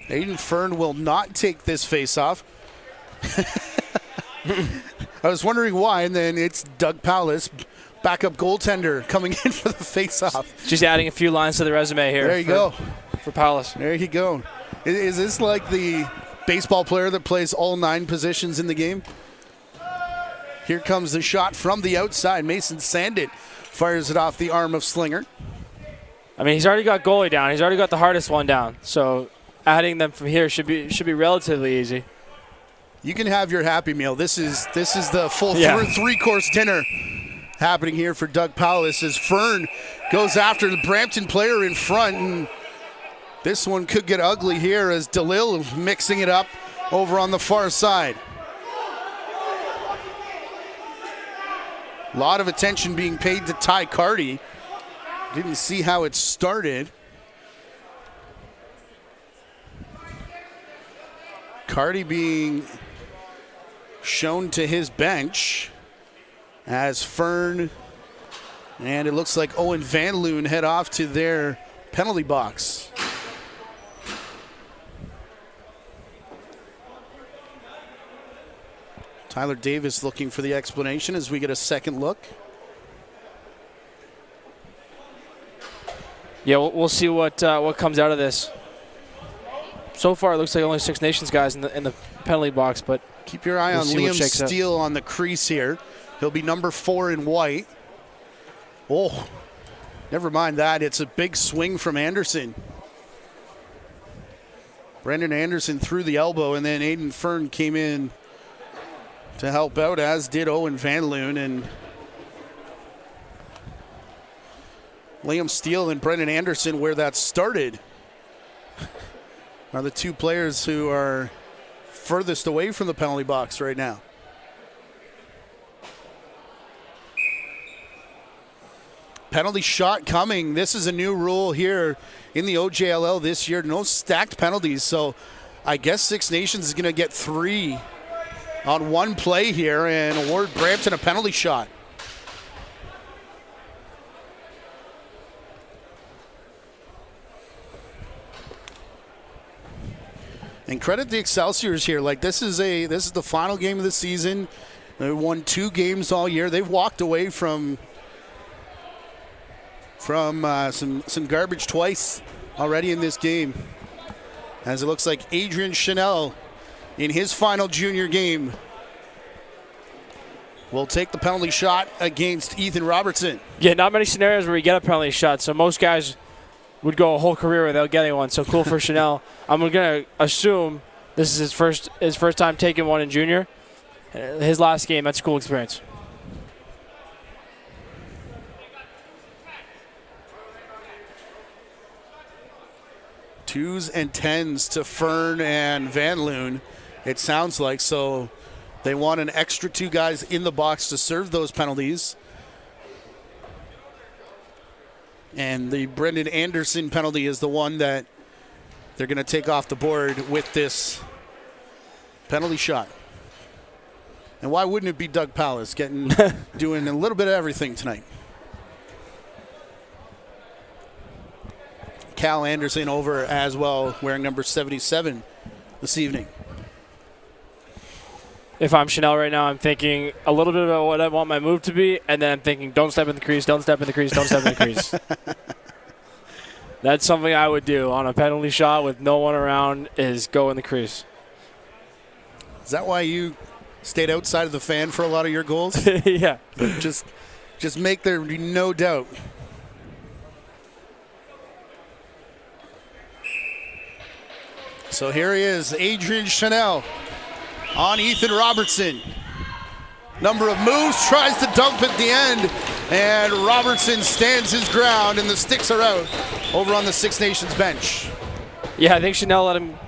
Speaker 1: Aiden Fern will not take this face-off. I was wondering why, and then it's Doug Powless, backup goaltender, coming in for the face-off.
Speaker 2: Just adding a few lines to the resume here.
Speaker 1: There you go.
Speaker 2: For Powless.
Speaker 1: There you go. Is this like the baseball player that plays all 9 positions in the game? Here comes the shot from the outside. Mason Sandit fires it off the arm of Slinger.
Speaker 2: I mean, he's already got goalie down. He's already got the hardest one down. So adding them from here should be relatively easy. You
Speaker 1: can have your Happy Meal. This is the full 3-course dinner happening here for Doug Powless as Fern goes after the Brampton player in front. And this one could get ugly here as DeLille mixing it up over on the far side. A lot of attention being paid to Ty Carty. Didn't see how it started. Carty being shown to his bench as Fern and it looks like Owen Van Loon head off to their penalty box. Tyler Davis looking for the explanation as we get a second look.
Speaker 2: Yeah, we'll see what comes out of this. So far, it looks like only Six Nations guys in the penalty box, but
Speaker 1: keep your eye on Liam Steele on the crease here. He'll be number 4 in white. Oh, never mind that. It's a big swing from Anderson. Brendan Anderson threw the elbow, and then Aiden Fern came in to help out, as did Owen Van Loon. And Liam Steele and Brendan Anderson, where that started, are the two players who are furthest away from the penalty box right now. Penalty shot coming. This is a new rule here in the OJLL this year. No stacked penalties, so I guess Six Nations is going to get 3 on one play here and award Brampton a penalty shot. And credit the Excelsiors here. Like this is the final game of the season. They won 2 games all year. They've walked away from some garbage twice already in this game. As it looks like Adrian Chanel in his final junior game will take the penalty shot against Ethan Robertson.
Speaker 2: Yeah, not many scenarios where you get a penalty shot, so most guys would go a whole career without getting one. So cool for Chanel. I'm going to assume this is his first time taking one in junior. His last game, that's a cool experience.
Speaker 1: Twos and 10s to Fern and Van Loon, it sounds like. So they want an extra 2 guys in the box to serve those penalties. And the Brendan Anderson penalty is the one that they're going to take off the board with this penalty shot. And why wouldn't it be Doug Powless doing a little bit of everything tonight? Cal Anderson over as well, wearing number 77 this evening.
Speaker 2: If I'm Chanel right now, I'm thinking a little bit about what I want my move to be, and then I'm thinking, don't step in the crease, don't step in the crease, don't step in the crease. That's something I would do on a penalty shot with no one around, is go in the crease.
Speaker 1: Is that why you stayed outside of the fan for a lot of your goals?
Speaker 2: Yeah.
Speaker 1: Just make there be no doubt. So here he is, Adrian Chanel on Ethan Robertson. Number of moves, tries to dump at the end, and Robertson stands his ground, and the sticks are out over on the Six Nations bench.
Speaker 2: Yeah, I think Chanel let him.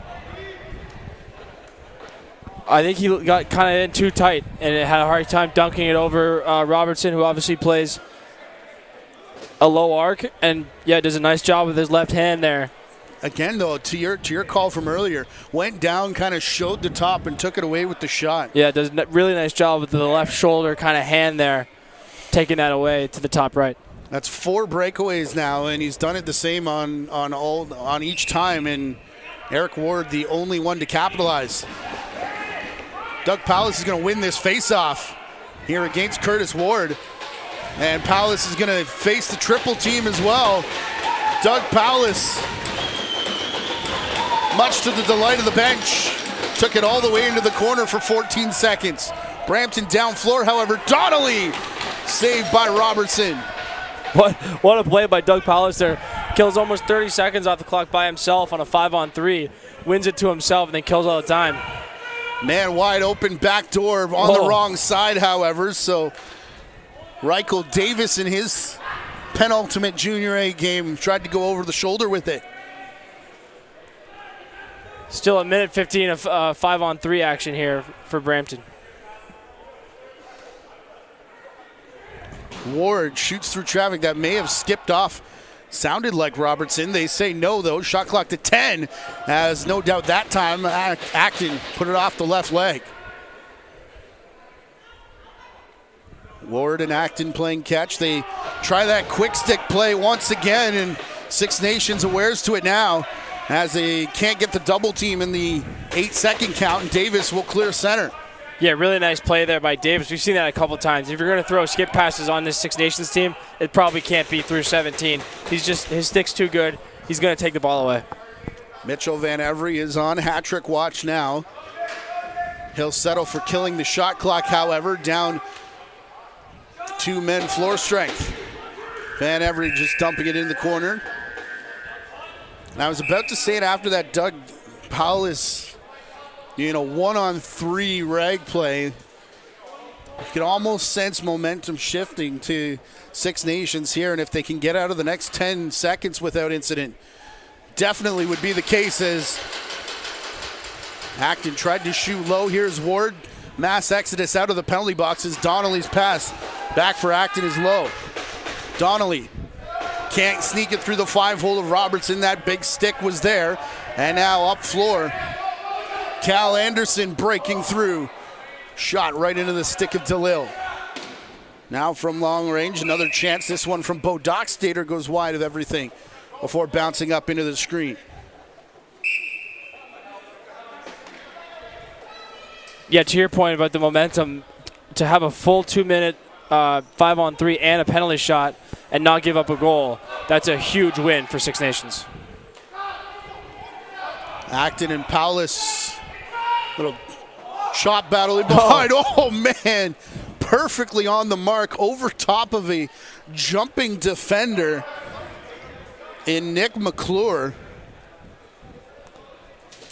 Speaker 2: I think he got kind of in too tight, and it had a hard time dunking it over Robertson, who obviously plays a low arc, and yeah, does a nice job with his left hand there.
Speaker 1: Again, though, to your call from earlier, went down, kind of showed the top, and took it away with the shot.
Speaker 2: Yeah, does a really nice job with the left shoulder kind of hand there, taking that away to the top right.
Speaker 1: That's 4 breakaways now, and he's done it the same on each time. And Eric Ward, the only one to capitalize. Doug Powless is going to win this face-off here against Curtis Ward, and Powless is going to face the triple team as well. Doug Powless, much to the delight of the bench, took it all the way into the corner for 14 seconds. Brampton down floor, however, Donnelly saved by Robertson.
Speaker 2: What a play by Doug Powless there. Kills almost 30 seconds off the clock by himself on a 5-on-3. Wins it to himself and then kills all the time.
Speaker 1: Man wide open back door on the wrong side, however. So Rykel Davis in his penultimate Junior A game tried to go over the shoulder with it.
Speaker 2: Still a minute 15 of 5-on-3 action here for Brampton.
Speaker 1: Ward shoots through traffic that may have skipped off. Sounded like Robertson. They say no, though. Shot clock to 10, as no doubt that time Acton put it off the left leg. Ward and Acton playing catch. They try that quick stick play once again, and Six Nations awares to it now as they can't get the double team in the 8-second count, and Davis will clear center.
Speaker 2: Yeah, really nice play there by Davis. We've seen that a couple times. If you're going to throw skip passes on this Six Nations team, it probably can't be through 17. His stick's too good. He's going to take the ball away.
Speaker 1: Mitchell Van Every is on hat-trick watch now. He'll settle for killing the shot clock, however, down 2 men floor strength. Van Every just dumping it in the corner. And I was about to say it after that Doug Powell-is, 1-on-3 rag play. You can almost sense momentum shifting to Six Nations here, and if they can get out of the next 10 seconds without incident, definitely would be the case, as Acton tried to shoot low. Here's Ward. Mass exodus out of the penalty box as Donnelly's pass back for Acton is low. Donnelly can't sneak it through the 5-hole of Robertson. That big stick was there. And now up floor, Cal Anderson breaking through. Shot right into the stick of DeLille. Now from long range, another chance. This one from Bo Dockstader goes wide of everything before bouncing up into the screen.
Speaker 2: Yeah, to your point about the momentum, to have a full 2-minute 5-on-3 and a penalty shot and not give up a goal, that's a huge win for Six Nations.
Speaker 1: Acton and Paulus, little shot battle in behind. Oh, man, perfectly on the mark over top of a jumping defender in Nick McClure.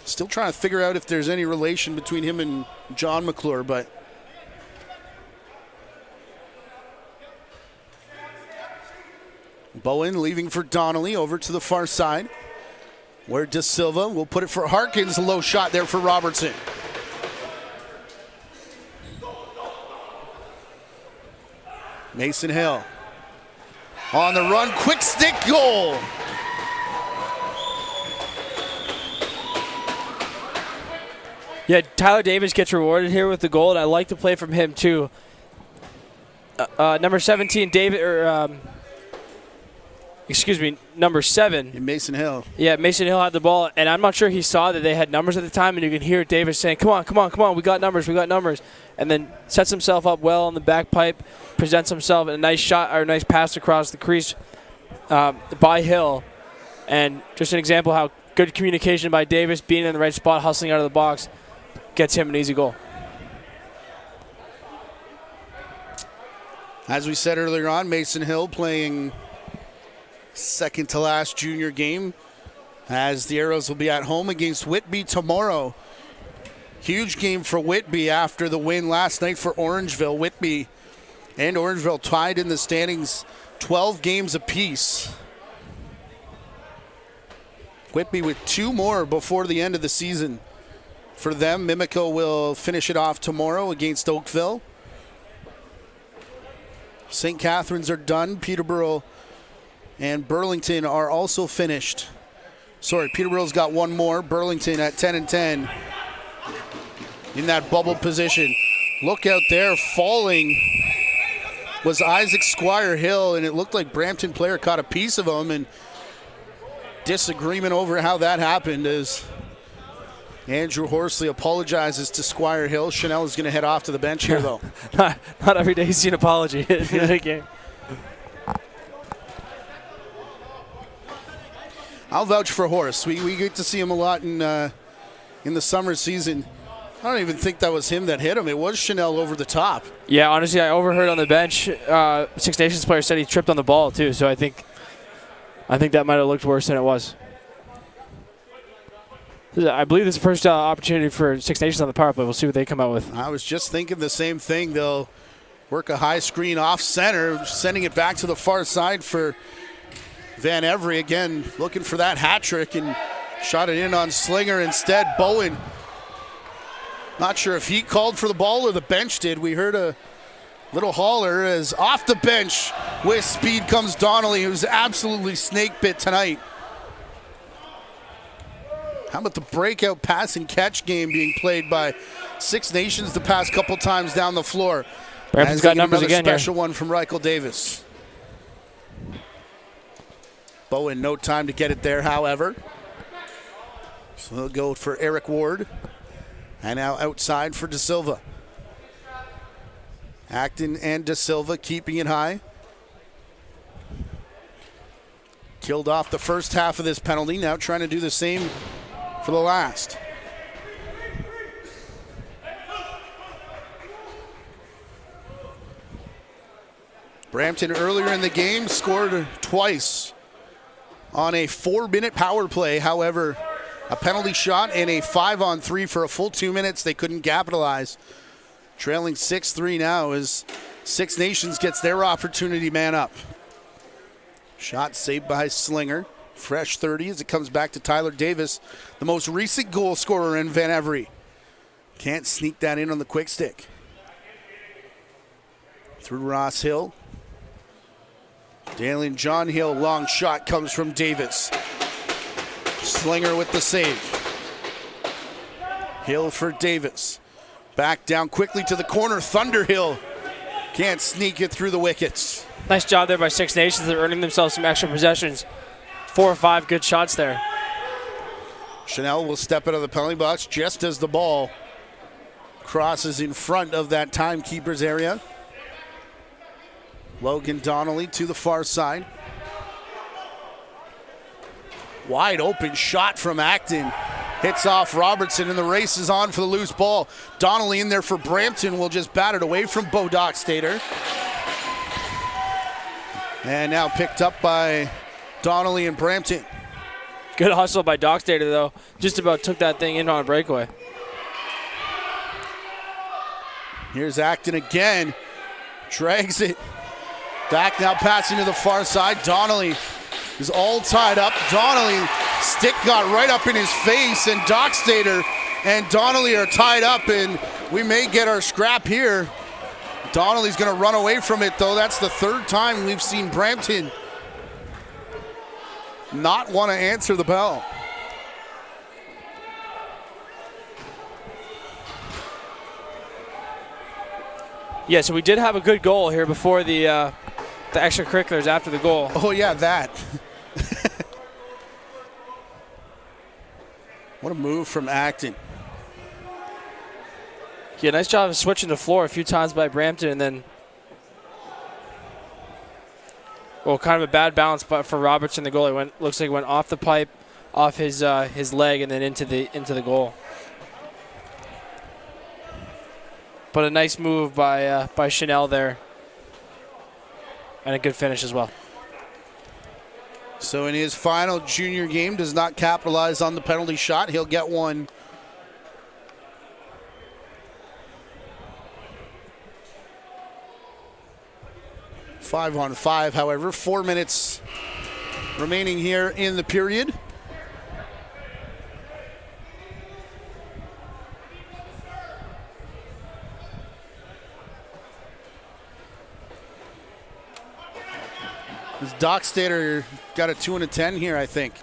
Speaker 1: Still trying to figure out if there's any relation between him and John McClure, but Bowen leaving for Donnelly over to the far side, where De Silva will put it for Harkins. Low shot there for Robertson. Mason Hill on the run, quick stick goal.
Speaker 2: Yeah, Tyler Davis gets rewarded here with the goal, and I like the play from him too. Number 17, number 7.
Speaker 1: And Mason Hill.
Speaker 2: Yeah, Mason Hill had the ball, and I'm not sure he saw that they had numbers at the time, and you can hear Davis saying, come on, we got numbers, and then sets himself up well on the back pipe, presents himself a nice shot or a nice pass across the crease by Hill, and just an example how good communication by Davis, being in the right spot, hustling out of the box, gets him an easy goal.
Speaker 1: As we said earlier on, Mason Hill playing second to last junior game, as the Arrows will be at home against Whitby tomorrow. Huge game for Whitby after the win last night for Orangeville. Whitby and Orangeville tied in the standings 12 games apiece. Whitby with 2 more before the end of the season. For them, Mimico will finish it off tomorrow against Oakville. St. Catharines are done. Peterborough and Burlington are also finished. Sorry, Peterborough's got 1 more. Burlington at 10-10 in that bubble position. Look out there, falling was Isaac Squire Hill, and it looked like Brampton player caught a piece of him, and disagreement over how that happened as Andrew Horsley apologizes to Squire Hill. Chanel is going to head off to the bench here, though.
Speaker 2: Not every day you see an apology in a game.
Speaker 1: I'll vouch for Horace. We get to see him a lot in the summer season. I don't even think that was him that hit him. It was Chanel over the top.
Speaker 2: Yeah, honestly, I overheard on the bench, Six Nations player said he tripped on the ball too, so I think that might have looked worse than it was. I believe this is the first opportunity for Six Nations on the power play. We'll see what they come out with.
Speaker 1: I was just thinking the same thing, though. Work a high screen off center, sending it back to the far side for Van Every. Again, looking for that hat trick and shot it in on Slinger instead. Bowen, not sure if he called for the ball or the bench did. We heard a little holler as off the bench with speed comes Donnelly, who's absolutely snake bit tonight. How about the breakout pass and catch game being played by Six Nations the past couple times down the floor?
Speaker 2: Brampton's got numbers again here.
Speaker 1: Special one from Rykel Davis. Bowen, no time to get it there, however. So he'll go for Eric Ward. And now outside for De Silva. Acton and De Silva keeping it high. Killed off the first half of this penalty, now trying to do the same for the last. Brampton earlier in the game scored twice on a 4-minute power play. However, a penalty shot and a 5-on-3 for a full 2 minutes. They couldn't capitalize. Trailing 6-3 now as Six Nations gets their opportunity man up. Shot saved by Slinger. Fresh 30 as it comes back to Tyler Davis, the most recent goal scorer in Van Every. Can't sneak that in on the quick stick. Through Ross Hill. Dalen John Hill, long shot comes from Davis. Slinger with the save. Hill for Davis. Back down quickly to the corner. Thunderhill can't sneak it through the wickets.
Speaker 2: Nice job there by Six Nations. They're earning themselves some extra possessions. 4 or 5 good shots there.
Speaker 1: Chanel will step out of the penalty box just as the ball crosses in front of that timekeeper's area. Logan Donnelly to the far side. Wide open shot from Acton. Hits off Robertson, and the race is on for the loose ball. Donnelly in there for Brampton will just bat it away from Bo Dockstader. And now picked up by Donnelly and Brampton.
Speaker 2: Good hustle by Dockstader, though. Just about took that thing in on a breakaway.
Speaker 1: Here's Acton again. Drags it. Back now passing to the far side. Donnelly is all tied up. Donnelly, stick got right up in his face, and Dockstader and Donnelly are tied up, and we may get our scrap here. Donnelly's going to run away from it, though. That's the third time we've seen Brampton not want to answer the bell.
Speaker 2: Yeah, so we did have a good goal here before the extracurriculars after the goal.
Speaker 1: Oh, yeah, that. What a move from Acton.
Speaker 2: Yeah, nice job of switching the floor a few times by Brampton, and then, well, kind of a bad bounce, but for Robertson, the goalie looks like it went off the pipe, off his leg, and then into the goal. But a nice move by Chanel there, and a good finish as well.
Speaker 1: So in his final junior game, does not capitalize on the penalty shot. He'll get one. Five on five, however. 4 minutes remaining here in the period. Dockstader got a 2 and a 10 here, I think,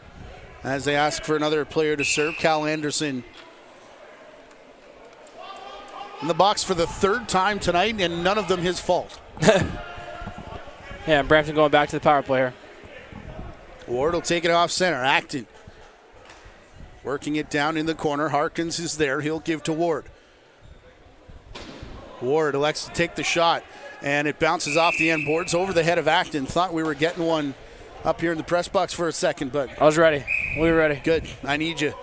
Speaker 1: as they ask for another player to serve. Cal Anderson in the box for the third time tonight, and none of them his fault.
Speaker 2: Yeah, Brampton going back to the power play here.
Speaker 1: Ward will take it off center. Acton working it down in the corner. Harkins is there. He'll give to Ward. Ward elects to take the shot, and it bounces off the end boards over the head of Acton. Thought we were getting one up here in the press box for a second, but
Speaker 2: I was ready. We were ready.
Speaker 1: Good. I need you.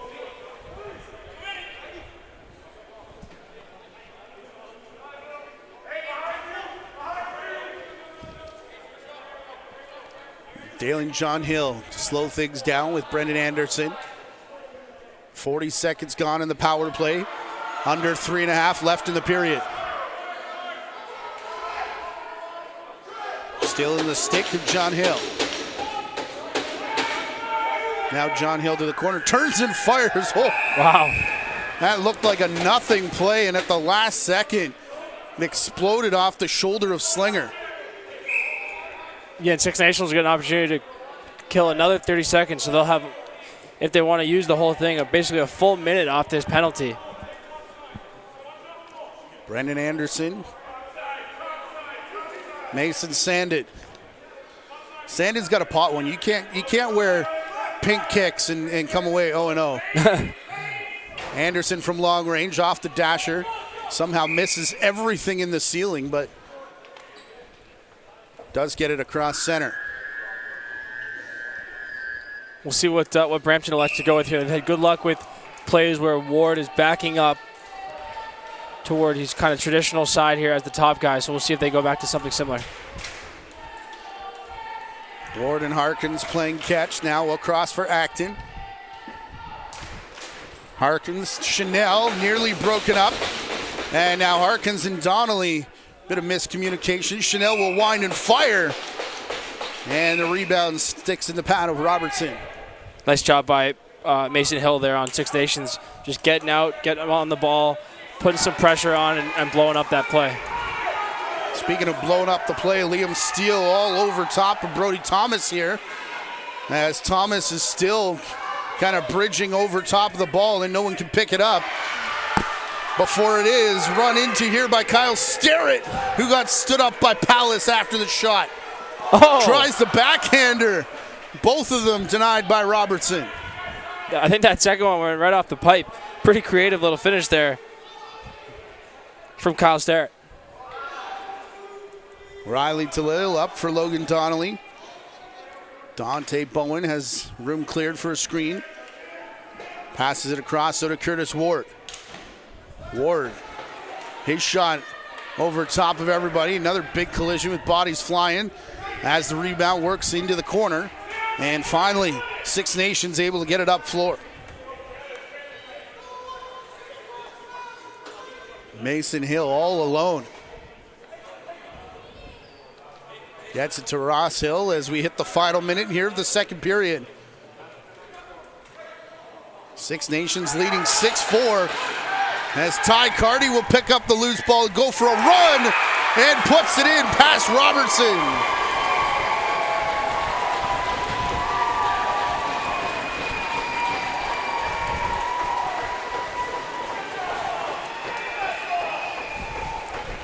Speaker 1: Dalen John Hill to slow things down with Brendan Anderson. 40 seconds gone in the power play. Under 3.5 left in the period. Still in the stick of John Hill. Now John Hill to the corner, turns and fires. Oh,
Speaker 2: Wow.
Speaker 1: that looked like a nothing play, and at the last second, it exploded off the shoulder of Slinger.
Speaker 2: Yeah, and Six Nations get an opportunity to kill another 30 seconds, so they'll have, if they want to use the whole thing, basically a full minute off this penalty.
Speaker 1: Brendan Anderson. Mason Sanded. Sanded's got a pot one. You can't wear pink kicks and come away 0-0. Anderson from long range off the dasher. Somehow misses everything in the ceiling, but does get it across center.
Speaker 2: We'll see what Brampton elects to go with here. They've had good luck with plays where Ward is backing up toward his kind of traditional side here as the top guy, so we'll see if they go back to something similar.
Speaker 1: Ward and Harkins playing catch now across for Acton. Harkins, Chanel nearly broken up. And now Harkins and Donnelly, bit of miscommunication. Chanel will wind and fire. And the rebound sticks in the pad of Robertson.
Speaker 2: Nice job by Mason Hill there on Six Nations. Just getting out, getting on the ball, putting some pressure on and blowing up that play.
Speaker 1: Speaking of blowing up the play, Liam Steele all over top of Brody Thomas here. As Thomas is still kind of bridging over top of the ball and no one can pick it up. Before it is run into here by Kyle Sterrett, who got stood up by Pallas after the shot.
Speaker 2: Oh.
Speaker 1: Tries the backhander. Both of them denied by Robertson.
Speaker 2: I think that second one went right off the pipe. Pretty creative little finish there from Kyle Sterrett.
Speaker 1: Riley Talil up for Logan Donnelly. Dante Bowen has room cleared for a screen. Passes it across so to Curtis Ward. Ward, his shot over top of everybody. Another big collision with bodies flying as the rebound works into the corner. And finally, Six Nations able to get it up floor. Mason Hill all alone. Gets it to Ross Hill as we hit the final minute here of the second period. Six Nations leading 6-4 as Ty Carty will pick up the loose ball and go for a run and puts it in past Robertson.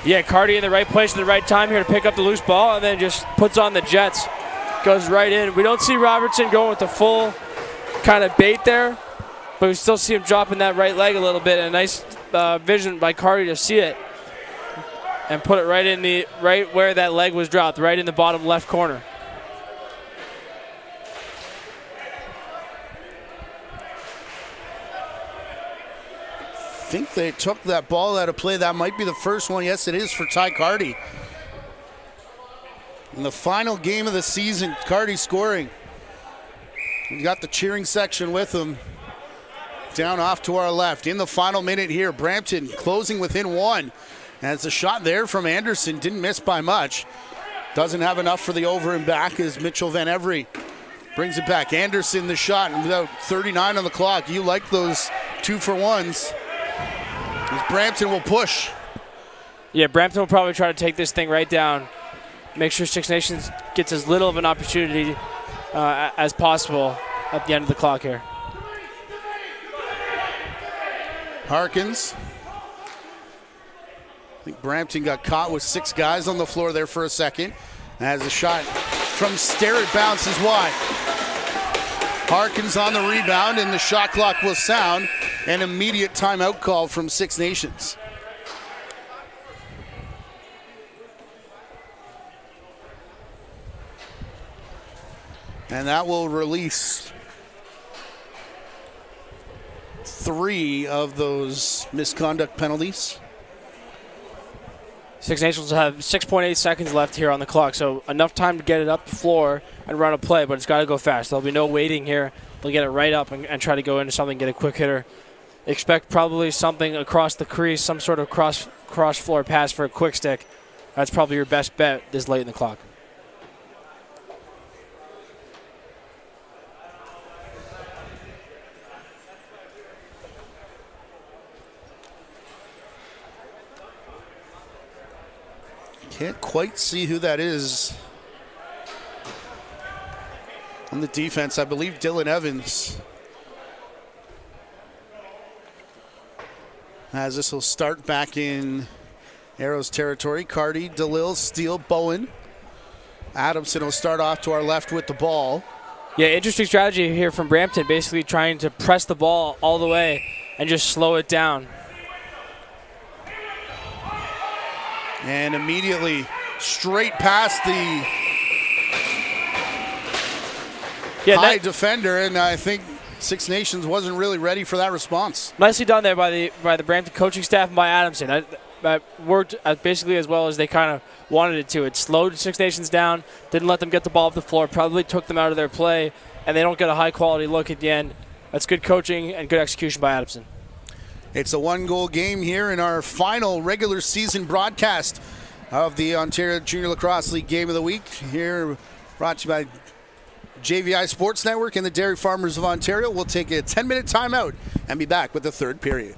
Speaker 2: Yeah, Carty in the right place at the right time here to pick up the loose ball and then just puts on the Jets. Goes right in. We don't see Robertson going with the full kind of bait there, but we still see him dropping that right leg a little bit. And a nice vision by Carty to see it and put it right where that leg was dropped, right in the bottom left corner.
Speaker 1: I think they took that ball out of play. That might be the first one. Yes, it is for Ty Carty. In the final game of the season, Carty scoring. We got the cheering section with him. Down off to our left. In the final minute here, Brampton closing within one. As the shot there from Anderson didn't miss by much. Doesn't have enough for the over and back as Mitchell Van Every brings it back. Anderson the shot, and without 39 on the clock. You like those 2-for-1s. As Brampton will push.
Speaker 2: Yeah, Brampton will probably try to take this thing right down. Make sure Six Nations gets as little of an opportunity as possible at the end of the clock here.
Speaker 1: Harkins. I think Brampton got caught with 6 guys on the floor there for a second. As the shot from Sterrett bounces wide. Harkins on the rebound, and the shot clock will sound. An immediate timeout call from Six Nations. And that will release 3 of those misconduct penalties.
Speaker 2: Six Nations will have 6.8 seconds left here on the clock, so enough time to get it up the floor and run a play, but it's got to go fast. There'll be no waiting here. They'll get it right up and try to go into something, get a quick hitter. Expect probably something across the crease, some sort of cross floor pass for a quick stick. That's probably your best bet this late in the clock.
Speaker 1: Can't quite see who that is. On the defense, I believe Dylan Evans. As this will start back in Arrows territory. Cardi, DeLille, Steele, Bowen. Adamson will start off to our left with the ball.
Speaker 2: Yeah, interesting strategy here from Brampton, basically trying to press the ball all the way and just slow it down.
Speaker 1: And immediately straight past the high defender, and I think Six Nations wasn't really ready for that response.
Speaker 2: Nicely done there by the Brampton coaching staff and by Adamson. That worked basically as well as they kind of wanted it to. It slowed Six Nations down, didn't let them get the ball off the floor, probably took them out of their play, and they don't get a high-quality look at the end. That's good coaching and good execution by Adamson.
Speaker 1: It's a one-goal game here in our final regular season broadcast of the Ontario Junior Lacrosse League Game of the Week. Here, brought to you by JVI Sports Network and the Dairy Farmers of Ontario. We'll take a 10-minute timeout and be back with the third period.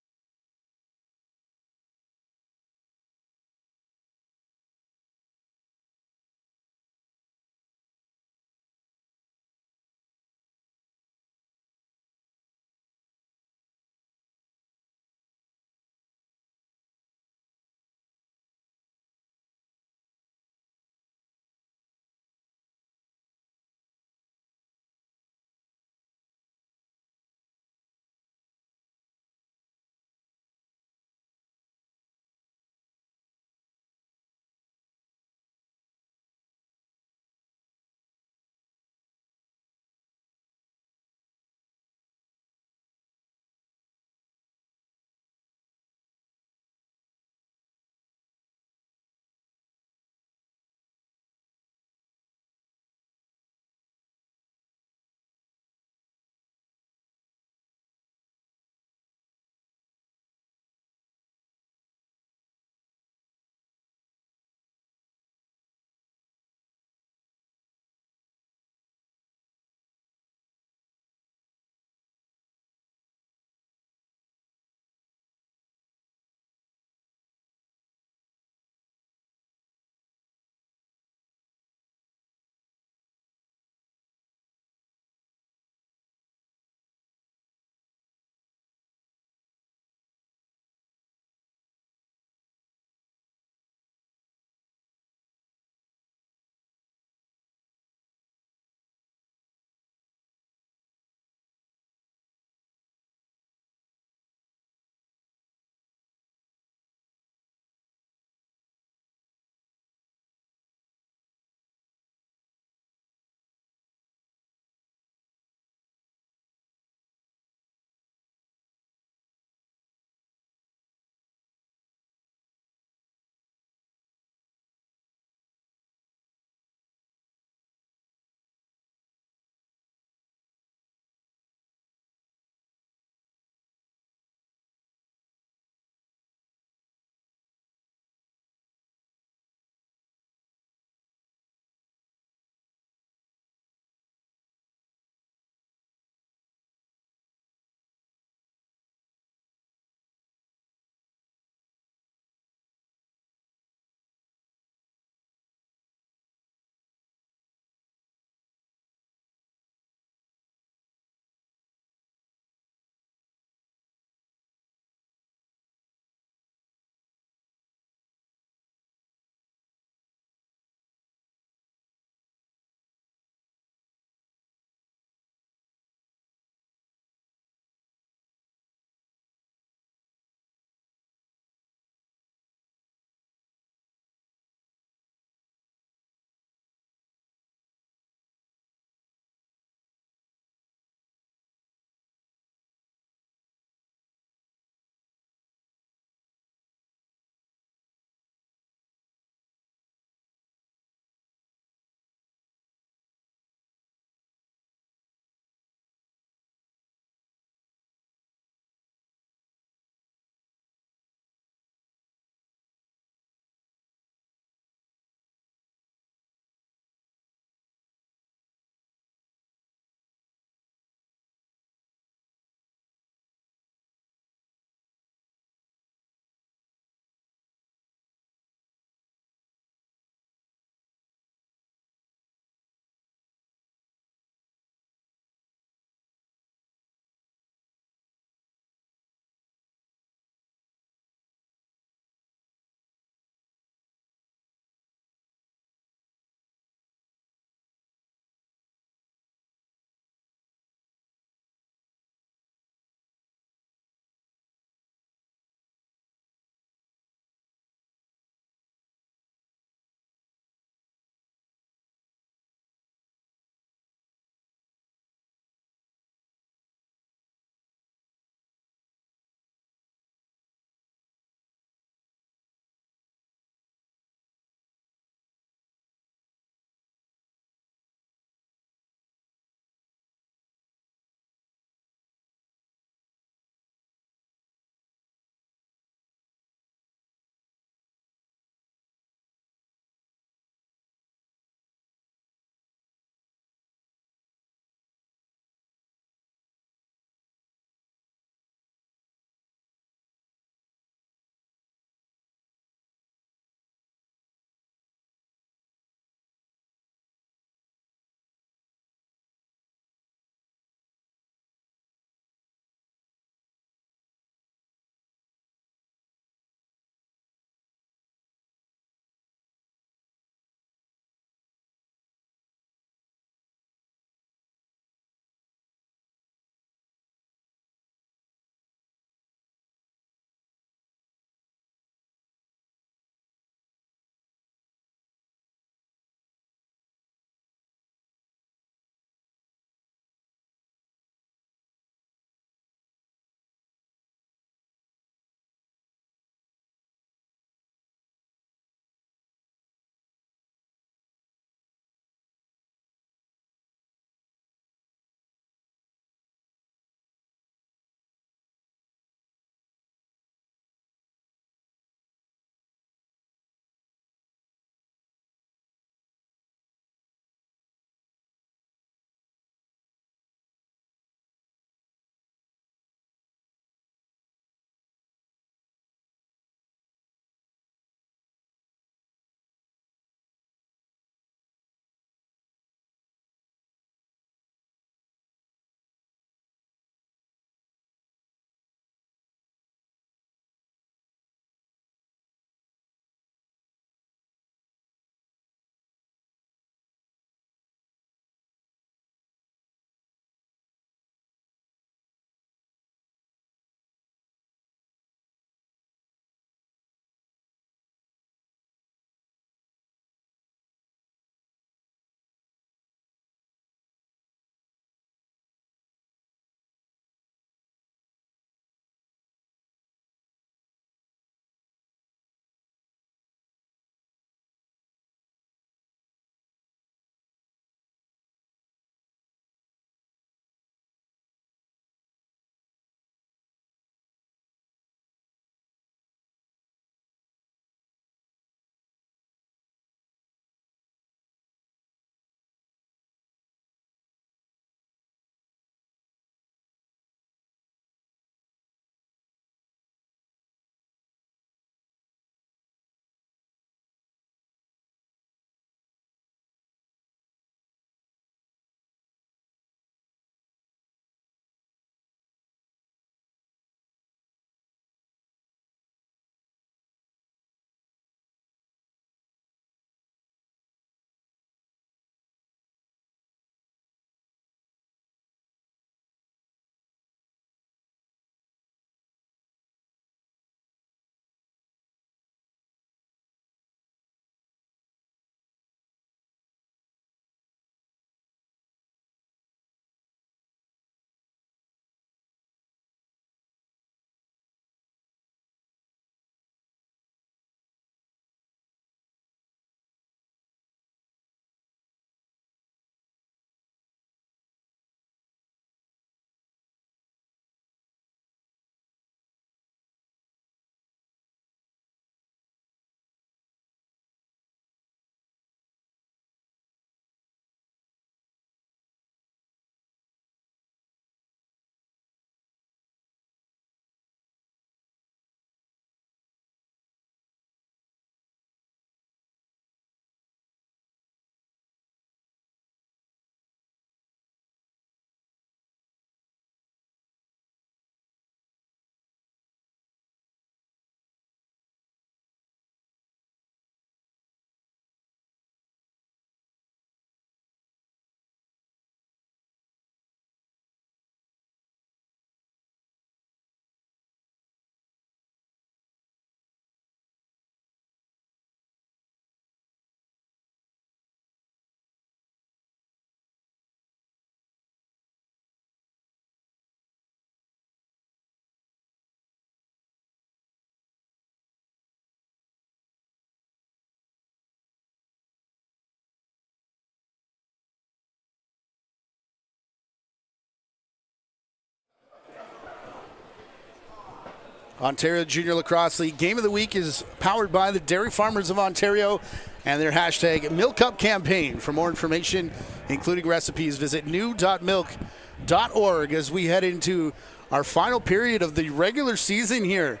Speaker 1: Ontario Junior Lacrosse League Game of the Week is powered by the Dairy Farmers of Ontario and their hashtag Milk Up campaign. For more information, including recipes, visit new.milk.org as we head into our final period of the regular season here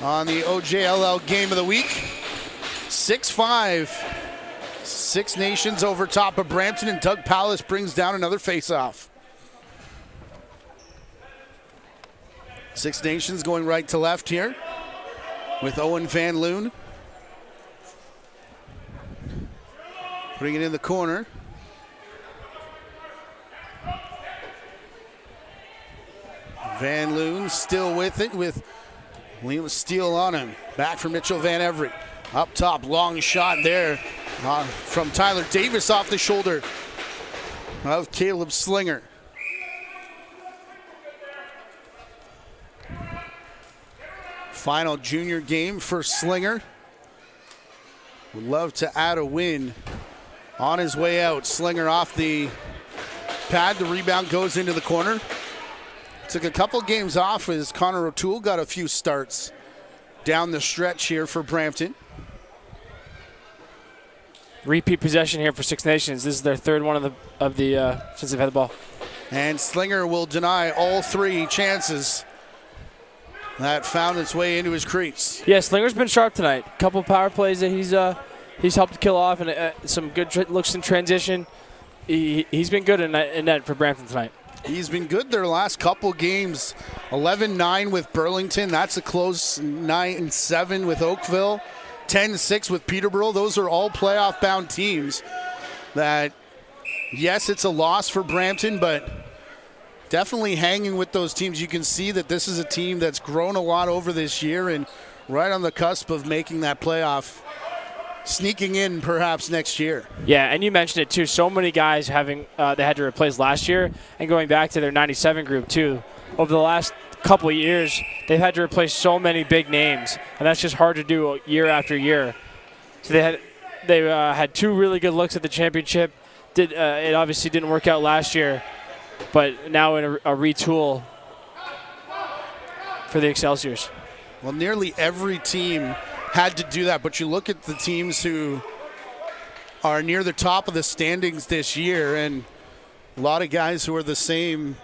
Speaker 1: on the OJLL Game of the Week. 6-5, Six Nations over top of Brampton, and Doug Palace brings down another face-off. Six Nations going right to left here with Owen Van Loon. Putting it in the corner. Van Loon still with it with Liam Steele on him. Back from Mitchell Van Everett. Up top, long shot there from Tyler Davis off the shoulder of Caleb Slinger. Final junior game for Slinger. Would love to add a win on his way out. Slinger off the pad. The rebound goes into the corner. Took a couple games off as Connor O'Toole got a few starts down the stretch here for Brampton.
Speaker 2: Repeat possession here for Six Nations. This is their third one of the since they've had the ball.
Speaker 1: And Slinger will deny all three chances that found its way into his crease.
Speaker 2: Yeah, Slinger's been sharp tonight. A couple power plays that he's helped to kill off, and some good looks in transition. He's been good in net for Brampton tonight.
Speaker 1: He's been good their last couple games. 11-9 with Burlington. That's a close 9-7 with Oakville. 10-6 with Peterborough. Those are all playoff-bound teams that, yes, it's a loss for Brampton, but definitely hanging with those teams. You can see that this is a team that's grown a lot over this year and right on the cusp of making that playoff, sneaking in perhaps next year.
Speaker 2: Yeah, and you mentioned it too. So many guys having they had to replace last year, and going back to their 97 group too. Over the last couple of years, they've had to replace so many big names, and that's just hard to do year after year. So they had two really good looks at the championship. It obviously didn't work out last year, but now in a retool for the Excelsiors.
Speaker 1: Well, nearly every team had to do that, but you look at the teams who are near the top of the standings this year, and a lot of guys who are the same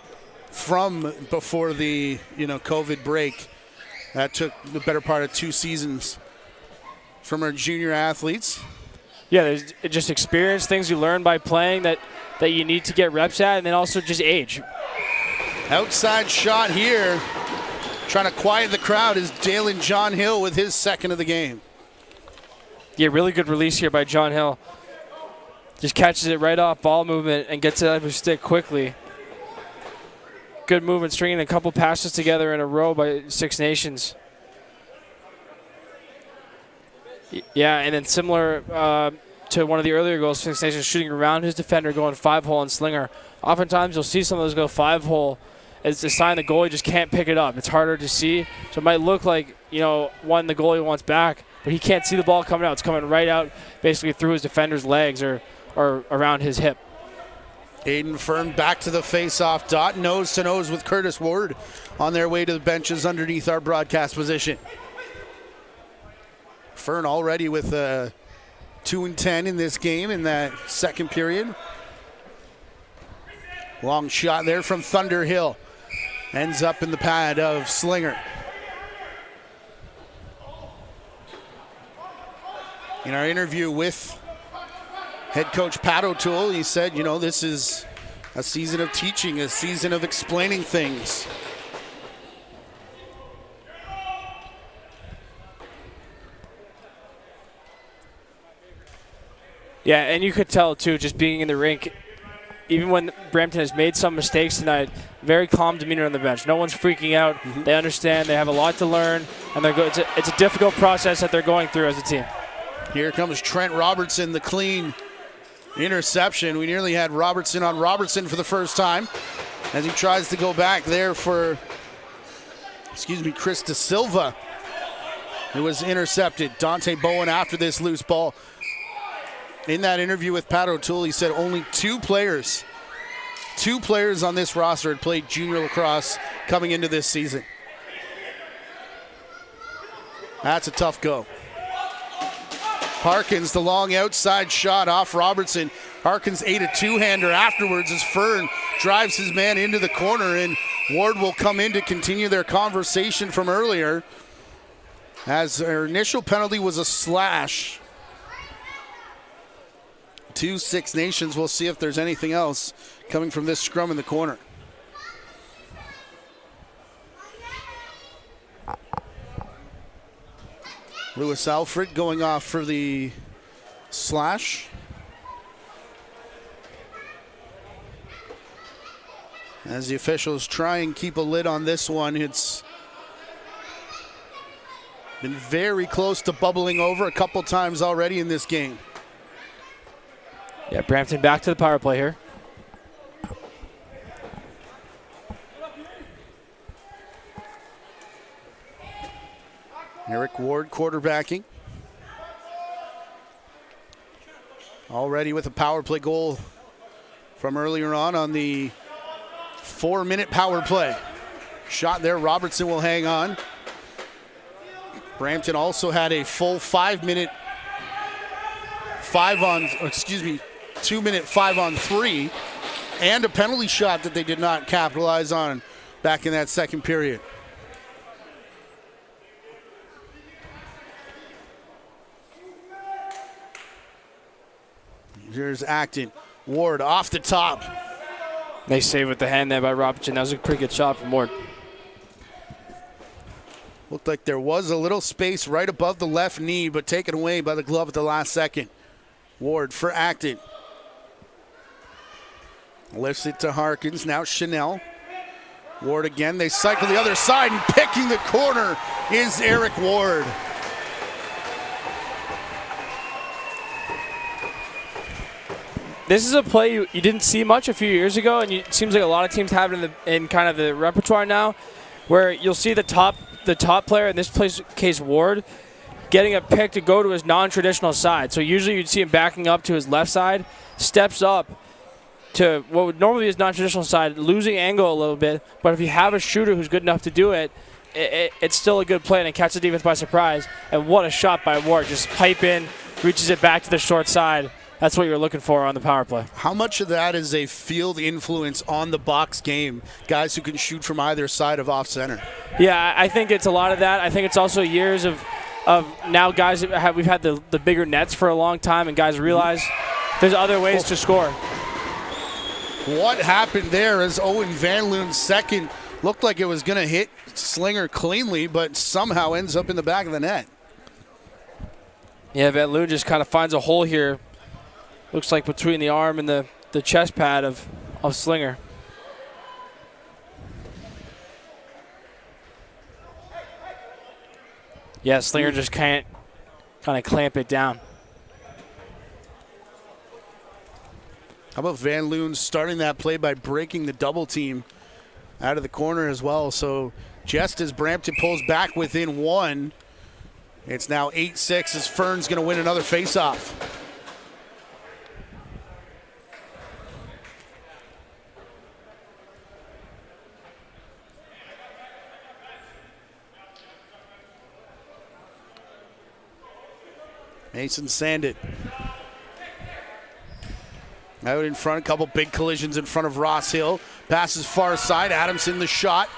Speaker 1: from before the COVID break. That took the better part of 2 seasons from our junior athletes.
Speaker 2: Yeah, there's just experience, things you learn by playing that you need to get reps at, and then also just age.
Speaker 1: Outside shot here. Trying to quiet the crowd is Dalen John Hill with his second of the game.
Speaker 2: Yeah, really good release here by John Hill. Just catches it right off ball movement and gets it out of his stick quickly. Good movement, stringing a couple passes together in a row by Six Nations. Yeah, and then similar to one of the earlier goals, Six Nations shooting around his defender, going 5-hole on Slinger. Oftentimes you'll see some of those go 5-hole. It's a sign the goalie just can't pick it up. It's harder to see. So it might look like, one the goalie wants back, but he can't see the ball coming out. It's coming right out basically through his defender's legs or around his hip.
Speaker 1: Aiden Fern back to the face-off dot, nose to nose with Curtis Ward on their way to the benches underneath our broadcast position. Fern already with 2-10 in this game in that second period. Long shot there from Thunderhill. Ends up in the pad of Slinger. In our interview with head coach Pat O'Toole, he said, this is a season of teaching, a season of explaining things.
Speaker 2: Yeah, and you could tell, too, just being in the rink, even when Brampton has made some mistakes tonight, very calm demeanor on the bench. No one's freaking out. Mm-hmm. They understand. They have a lot to learn, and it's a difficult process that they're going through as a team.
Speaker 1: Here comes Trent Robertson, the clean interception. We nearly had Robertson on Robertson for the first time as he tries to go back there for, Chris De Silva. It was intercepted. Dante Bowen after this loose ball. In that interview with Pat O'Toole, he said only two players on this roster had played junior lacrosse coming into this season. That's a tough go. Harkins, the long outside shot off Robertson. Harkins ate a two-hander afterwards as Fern drives his man into the corner, and Ward will come in to continue their conversation from earlier, as their initial penalty was a slash to Six Nations. We'll see if there's anything else coming from this scrum in the corner. Lewis Alfred going off for the slash. As the officials try and keep a lid on this one, it's been very close to bubbling over a couple times already in this game.
Speaker 2: Yeah, Brampton back to the power play here.
Speaker 1: Eric Ward quarterbacking. Already with a power play goal from earlier on the 4-minute power play. Shot there, Robertson will hang on. Brampton also had a full 2-minute 5-on-3 and a penalty shot that they did not capitalize on back in that second period. Here's Acton. Ward off the top.
Speaker 2: Nice save with the hand there by Robertson. That was a pretty good shot from Ward.
Speaker 1: Looked like there was a little space right above the left knee, but taken away by the glove at the last second. Ward for Acton. Lifts it to Harkins. Now Chanel. Ward again. They cycle the other side, and picking the corner is Eric Ward.
Speaker 2: This is a play you didn't see much a few years ago, and it seems like a lot of teams have it in kind of the repertoire now, where you'll see the top player, in this case Ward, getting a pick to go to his non-traditional side. So usually you'd see him backing up to his left side, steps up to what would normally be his non-traditional side, losing angle a little bit. But if you have a shooter who's good enough to do it, it's still a good play, and it catches the defense by surprise. And what a shot by Ward. Just pipe in, reaches it back to the short side. That's what you're looking for on the power play.
Speaker 1: How much of that is a field influence on the box game? Guys who can shoot from either side of off center.
Speaker 2: Yeah, I think it's a lot of that. I think it's also years of now guys we've had the bigger nets for a long time, and guys realize there's other ways to score.
Speaker 1: What happened there is Owen Van Loon's second looked like it was going to hit Slinger cleanly, but somehow ends up in the back of the net.
Speaker 2: Yeah, Van Loon just kind of finds a hole here. Looks like between the arm and the chest pad of Slinger. Yeah, Slinger just can't kind of clamp it down.
Speaker 1: How about Van Loon starting that play by breaking the double team out of the corner as well? So just as Brampton pulls back within one, it's now 8-6 as Fern's going to win another faceoff. Mason Sandit out in front, a couple big collisions in front of Ross Hill. Passes far side, Adamson the shot.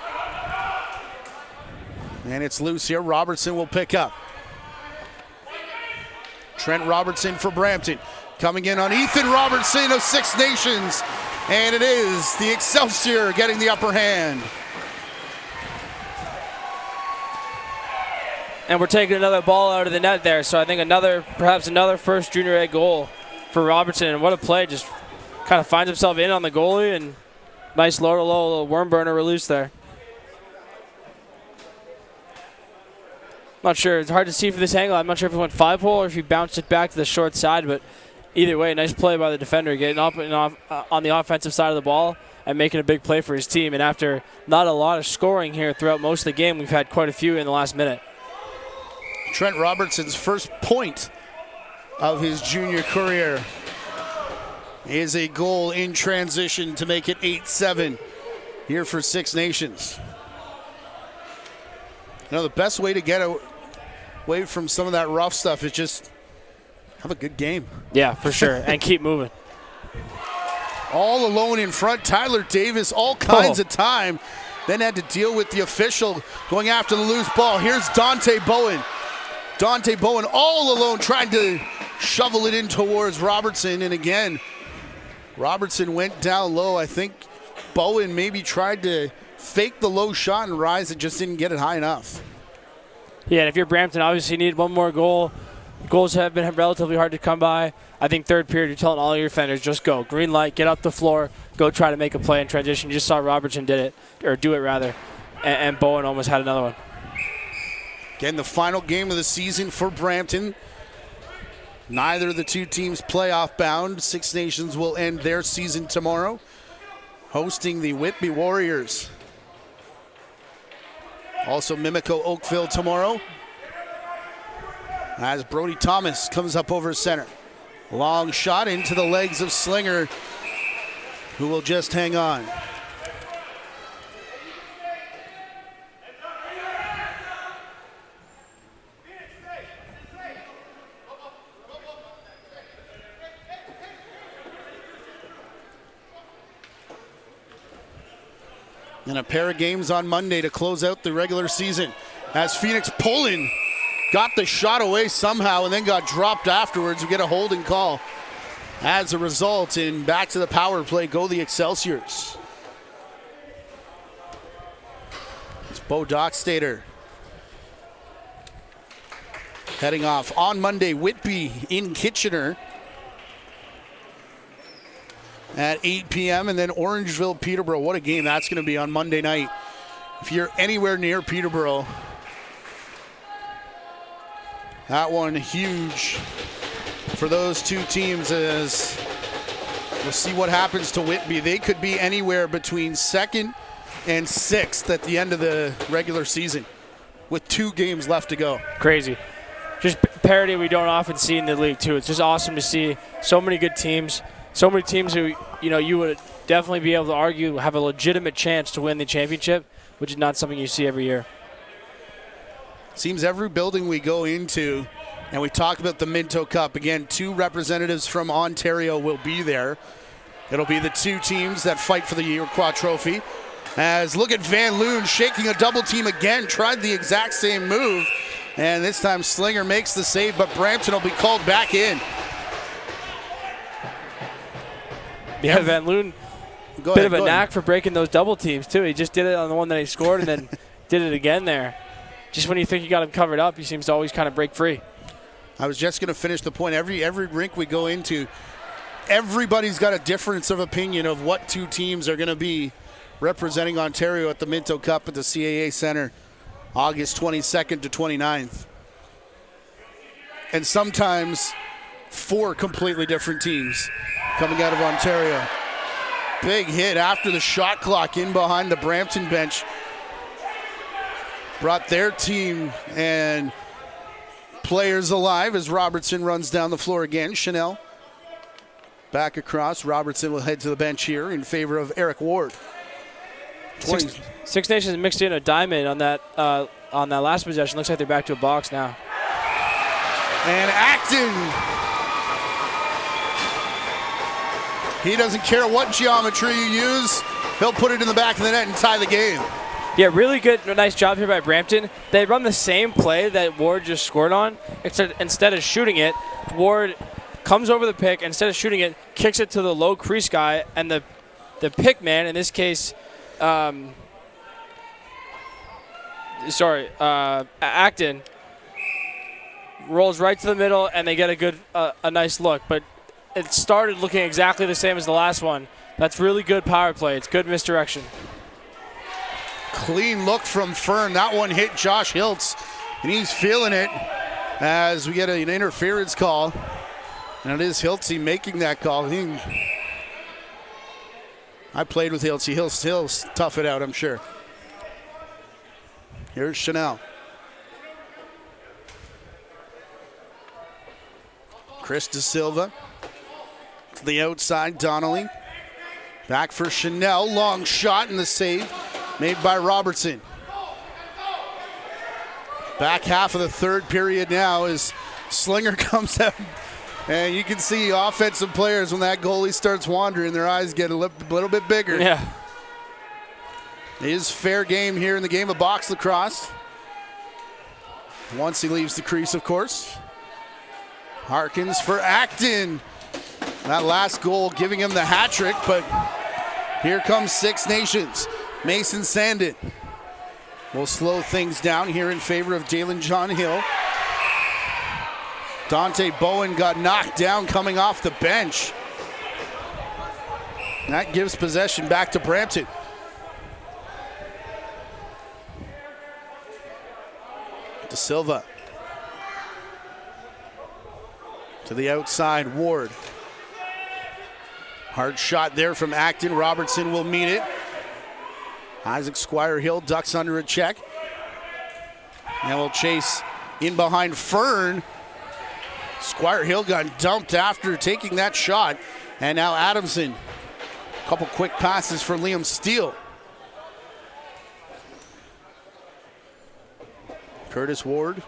Speaker 1: And it's loose here, Robertson will pick up. Trent Robertson for Brampton. Coming in on Ethan Robertson of Six Nations. And it is the Excelsior getting the upper hand.
Speaker 2: And we're taking another ball out of the net there. So I think perhaps another first junior A goal for Robertson. And what a play. Just kind of finds himself in on the goalie, and nice little worm burner release there. Not sure. It's hard to see from this angle. I'm not sure if it went 5-hole or if he bounced it back to the short side. But either way, nice play by the defender, getting up and off on the offensive side of the ball and making a big play for his team. And after not a lot of scoring here throughout most of the game, we've had quite a few in the last minute.
Speaker 1: Trent Robertson's first point of his junior career is a goal in transition to make it 8-7 here for Six Nations. You know, the best way to get away from some of that rough stuff is just have a good game.
Speaker 2: Yeah, for sure, and keep moving.
Speaker 1: All alone in front, Tyler Davis, all kinds of time. Then had to deal with the official going after the loose ball. Here's Dante Bowen. Dante Bowen all alone trying to shovel it in towards Robertson. And again, Robertson went down low. I think Bowen maybe tried to fake the low shot and rise. It just didn't get it high enough.
Speaker 2: Yeah, and if you're Brampton, obviously you need one more goal. Goals have been relatively hard to come by. I think third period, you're telling all your defenders, just go. Green light, get up the floor, go try to make a play in transition. You just saw Robertson do it rather, and Bowen almost had another one.
Speaker 1: Again, the final game of the season for Brampton. Neither of the two teams playoff bound. Six Nations will end their season tomorrow, hosting the Whitby Warriors. Also Mimico Oakville tomorrow, as Brody Thomas comes up over center. Long shot into the legs of Slinger, who will just hang on. And a pair of games on Monday to close out the regular season, as Phoenix Pullen got the shot away somehow and then got dropped afterwards. We get a holding call as a result, and back to the power play go the Excelsiors. It's Bo Dockstader heading off on Monday. Whitby in Kitchener at 8 p.m. and then Orangeville, Peterborough. What a game that's going to be on Monday night. If you're anywhere near Peterborough, that one huge for those two teams, as we'll see what happens to Whitby. They could be anywhere between second and sixth at the end of the regular season with 2 games left to go.
Speaker 2: Crazy. Just parity we don't often see in the league, too. It's just awesome to see so many good teams, so many teams who, you would definitely be able to argue have a legitimate chance to win the championship, which is not something you see every year.
Speaker 1: Seems every building we go into, and we talk about the Minto Cup, again, 2 representatives from Ontario will be there. It'll be the 2 teams that fight for the Iroquois Trophy. As look at Van Loon shaking a double team again, tried the exact same move, and this time Slinger makes the save, but Brampton will be called back in.
Speaker 2: Yeah, Van Loon, bit of a knack for breaking those double teams, too. He just did it on the one that he scored and then did it again there. Just when you think you got him covered up, he seems to always kind of break free. I
Speaker 1: was just going to finish the point. Every rink we go into, everybody's got a difference of opinion of what 2 teams are going to be representing Ontario at the Minto Cup at the CAA Center, August 22nd to 29th. And sometimes 4 completely different teams coming out of Ontario. Big hit after the shot clock in behind the Brampton bench. Brought their team and players alive as Robertson runs down the floor again. Chanel back across. Robertson will head to the bench here in favor of Eric Ward.
Speaker 2: Six Nations mixed in a diamond on that last possession. Looks like they're back to a box now.
Speaker 1: And Acton. He doesn't care what geometry you use. He'll put it in the back of the net and tie the game.
Speaker 2: Yeah, really good, nice job here by Brampton. They run the same play that Ward just scored on. Instead of shooting it, Ward comes over the pick. Instead of shooting it, kicks it to the low crease guy, and the pick man, in this case, Acton, rolls right to the middle, and they get a nice look. But it started looking exactly the same as the last one. That's really good power play. It's good misdirection.
Speaker 1: Clean look from Fern. That one hit Josh Hiltz, and he's feeling it as we get an interference call. And it is Hiltzy making that call. I played with Hiltzy. He'll tough it out, I'm sure. Here's Chanel. Chris De Silva to the outside, Donnelly. Back for Chanel. Long shot and the save made by Robertson. Back half of the third period now as Slinger comes out. And you can see offensive players, when that goalie starts wandering, their eyes get a little bit bigger.
Speaker 2: Yeah.
Speaker 1: It is fair game here in the game of box lacrosse. Once he leaves the crease, of course. Harkins for Acton. That last goal giving him the hat trick, but here comes Six Nations. Mason Sandin will slow things down here in favor of Dalen John Hill. Dante Bowen got knocked down coming off the bench. That gives possession back to Brampton. De Silva. To the outside, Ward. Hard shot there from Acton. Robertson will meet it. Isaac Squire Hill ducks under a check. And will chase in behind Fern. Squire Hill got dumped after taking that shot. And now Adamson. A couple quick passes for Liam Steele. Curtis Ward.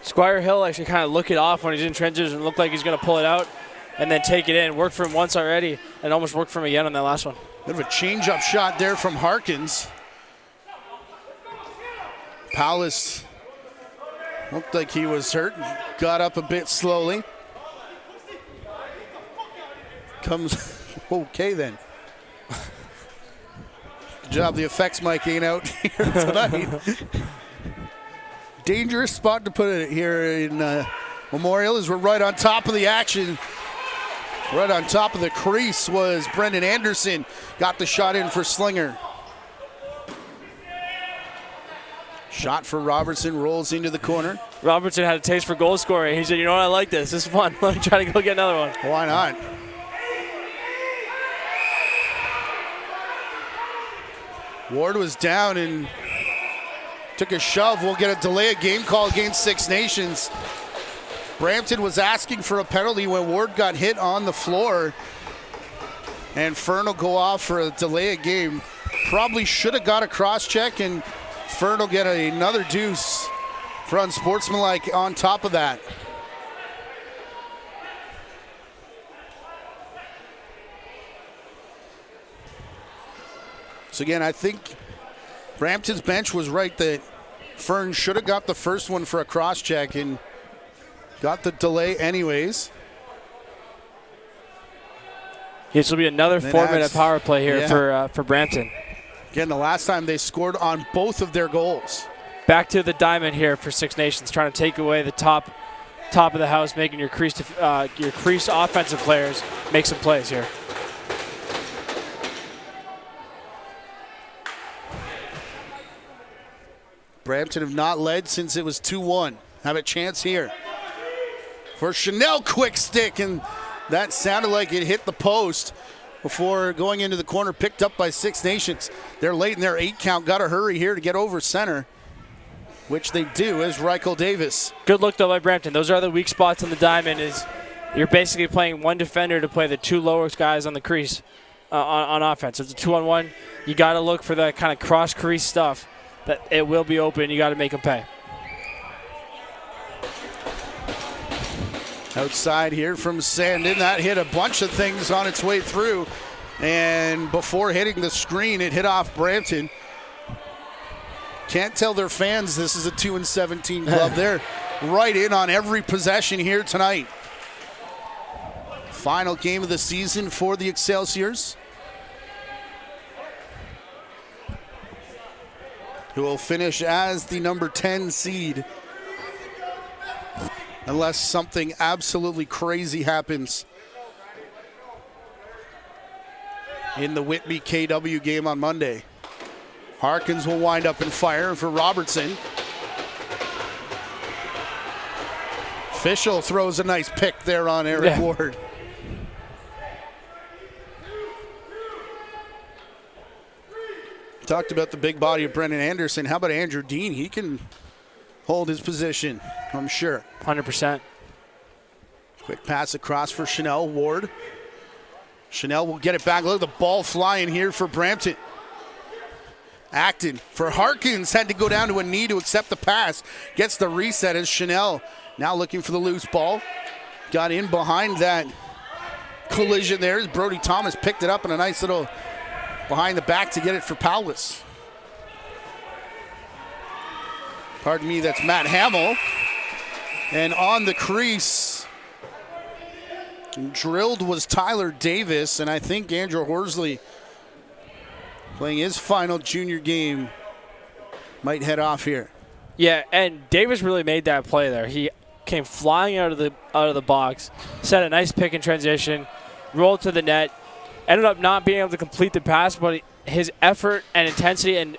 Speaker 2: Squire Hill actually kind of look it off when he's in trenches and looked like he's going to pull it out and then take it in. Worked for him once already and almost worked for him again on that last one.
Speaker 1: Bit of a change-up shot there from Harkins. Paulus looked like he was hurt. Got up a bit slowly. Comes okay then. Good job the effects mic ain't out here tonight. Dangerous spot to put it here in Memorial as we're right on top of the action. Right on top of the crease was Brendan Anderson. Got the shot in for Slinger. Shot for Robertson, rolls into the corner.
Speaker 2: Robertson had a taste for goal scoring. He said, you know what, I like this. This is fun. Let me try to go get another one.
Speaker 1: Why not? Ward was down and took a shove. We'll get a delay of game call against Six Nations. Brampton was asking for a penalty when Ward got hit on the floor. And Fern will go off for a delay of game. Probably should have got a cross check, and Fern will get another deuce for unsportsmanlike on top of that. So again, I think Brampton's bench was right that Fern should have got the first one for a cross check and got the delay anyways.
Speaker 2: This will be another 4-minute power play here for Brampton.
Speaker 1: Again, the last time they scored on both of their goals.
Speaker 2: Back to the diamond here for Six Nations, trying to take away the top of the house, making your crease offensive players make some plays here.
Speaker 1: Brampton have not led since it was 2-1. Have a chance here. For Chanel, quick stick, and that sounded like it hit the post before going into the corner, picked up by Six Nations. They're late in their 8 count. Got to hurry here to get over center, which they do as Rykel Davis.
Speaker 2: Good look, though, by Brampton. Those are the weak spots on the diamond. Is you're basically playing one defender to play the two lowest guys on the crease on offense. It's a 2-on-1. You got to look for that kind of cross-crease stuff. That it will be open. You got to make them pay.
Speaker 1: Outside here from Sandin. That hit a bunch of things on its way through. And before hitting the screen, it hit off Brampton. Can't tell their fans this is a 2-17 club. They're right in on every possession here tonight. Final game of the season for the Excelsiors, who will finish as the number 10 seed unless something absolutely crazy happens in the Whitby KW game on Monday. Harkins will wind up and fire for Robertson. Fischel throws a nice pick there on Eric Ward. Talked about the big body of Brendan Anderson. How about Andrew Dean? He can hold his position, I'm sure.
Speaker 2: 100%.
Speaker 1: Quick pass across for Chanel. Ward. Chanel will get it back. Look at the ball flying here for Brampton. Acton for Harkins, had to go down to a knee to accept the pass. Gets the reset as Chanel now looking for the loose ball. Got in behind that collision there as Brody Thomas picked it up in a nice little behind the back to get it for Powless. Pardon me, that's Matt Hamill. And on the crease, drilled was Tyler Davis, and I think Andrew Horsley, playing his final junior game, might head off here.
Speaker 2: Yeah, and Davis really made that play there. He came flying out of the box, set a nice pick in transition, rolled to the net, ended up not being able to complete the pass, but his effort and intensity and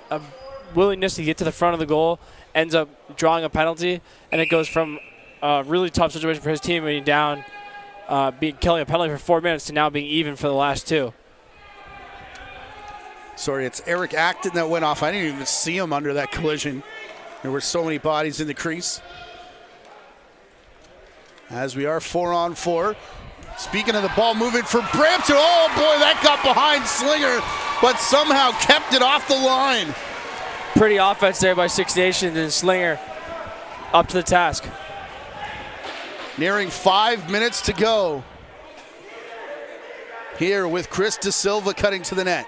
Speaker 2: willingness to get to the front of the goal ends up drawing a penalty, and it goes from a really tough situation for his team being down, killing a penalty for 4 minutes to now being even for the last 2.
Speaker 1: Sorry, it's Eric Acton that went off. I didn't even see him under that collision. There were so many bodies in the crease. As we are 4-on-4. Speaking of the ball moving for Brampton. Oh boy, that got behind Slinger, but somehow kept it off the line.
Speaker 2: Pretty offense there by Six Nations, and Slinger up to the task.
Speaker 1: Nearing 5 minutes to go. Here with Chris De Silva cutting to the net.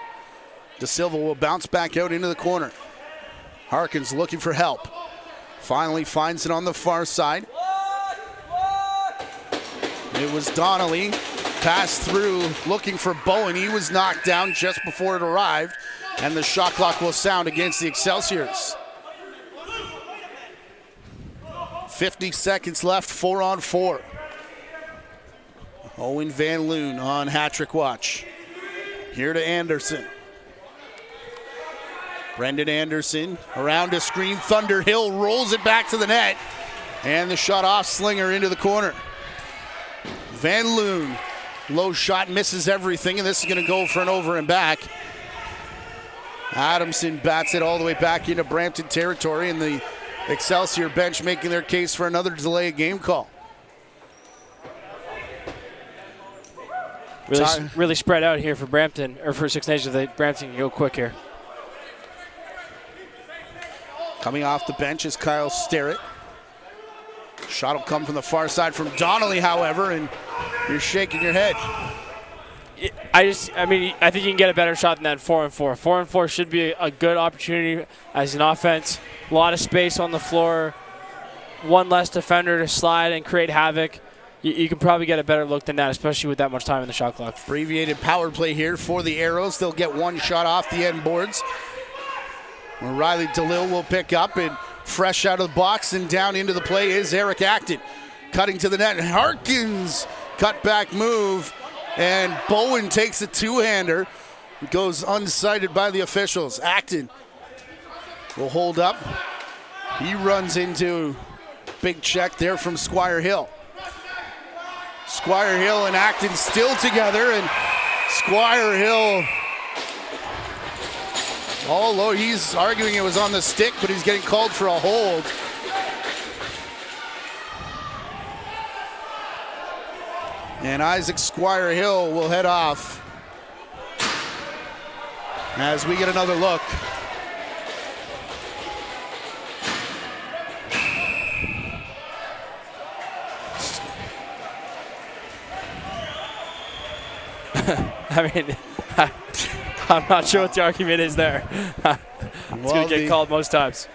Speaker 1: De Silva will bounce back out into the corner. Harkins looking for help. Finally finds it on the far side. It was Donnelly. Passed through looking for Bowen. He was knocked down just before it arrived. And the shot clock will sound against the Excelsiors. 50 seconds left, 4-on-4. Owen Van Loon on hat-trick watch. Here to Anderson. Brendan Anderson around a screen. Thunderhill rolls it back to the net. And the shot off Slinger into the corner. Van Loon, low shot, misses everything, and this is going to go for an over and back. Adamson bats it all the way back into Brampton territory, and the Excelsior bench making their case for another delay game call.
Speaker 2: Really spread out here for Brampton, or for Six Nations. Brampton can go quick here.
Speaker 1: Coming off the bench is Kyle Sterrett. Shot will come from the far side from Donnelly, however, and you're shaking your head.
Speaker 2: I think you can get a better shot than that 4-on-4. 4-on-4 should be a good opportunity as an offense. A lot of space on the floor. One less defender to slide and create havoc. You can probably get a better look than that, especially with that much time in the shot clock.
Speaker 1: Abbreviated power play here for the Arrows. They'll get one shot off the end boards. Where Riley DeLille will pick up, and fresh out of the box and down into the play is Eric Acton. Cutting to the net. Harkins, cut back move. And Bowen takes a two-hander. Goes unsighted by the officials. Acton will hold up. He runs into big check there from Squire Hill. Squire Hill and Acton still together, and Squire Hill, although he's arguing it was on the stick, but he's getting called for a hold. And Isaac Squire Hill will head off as we get another look.
Speaker 2: I'm not sure what the argument is there. It's going to get called most times.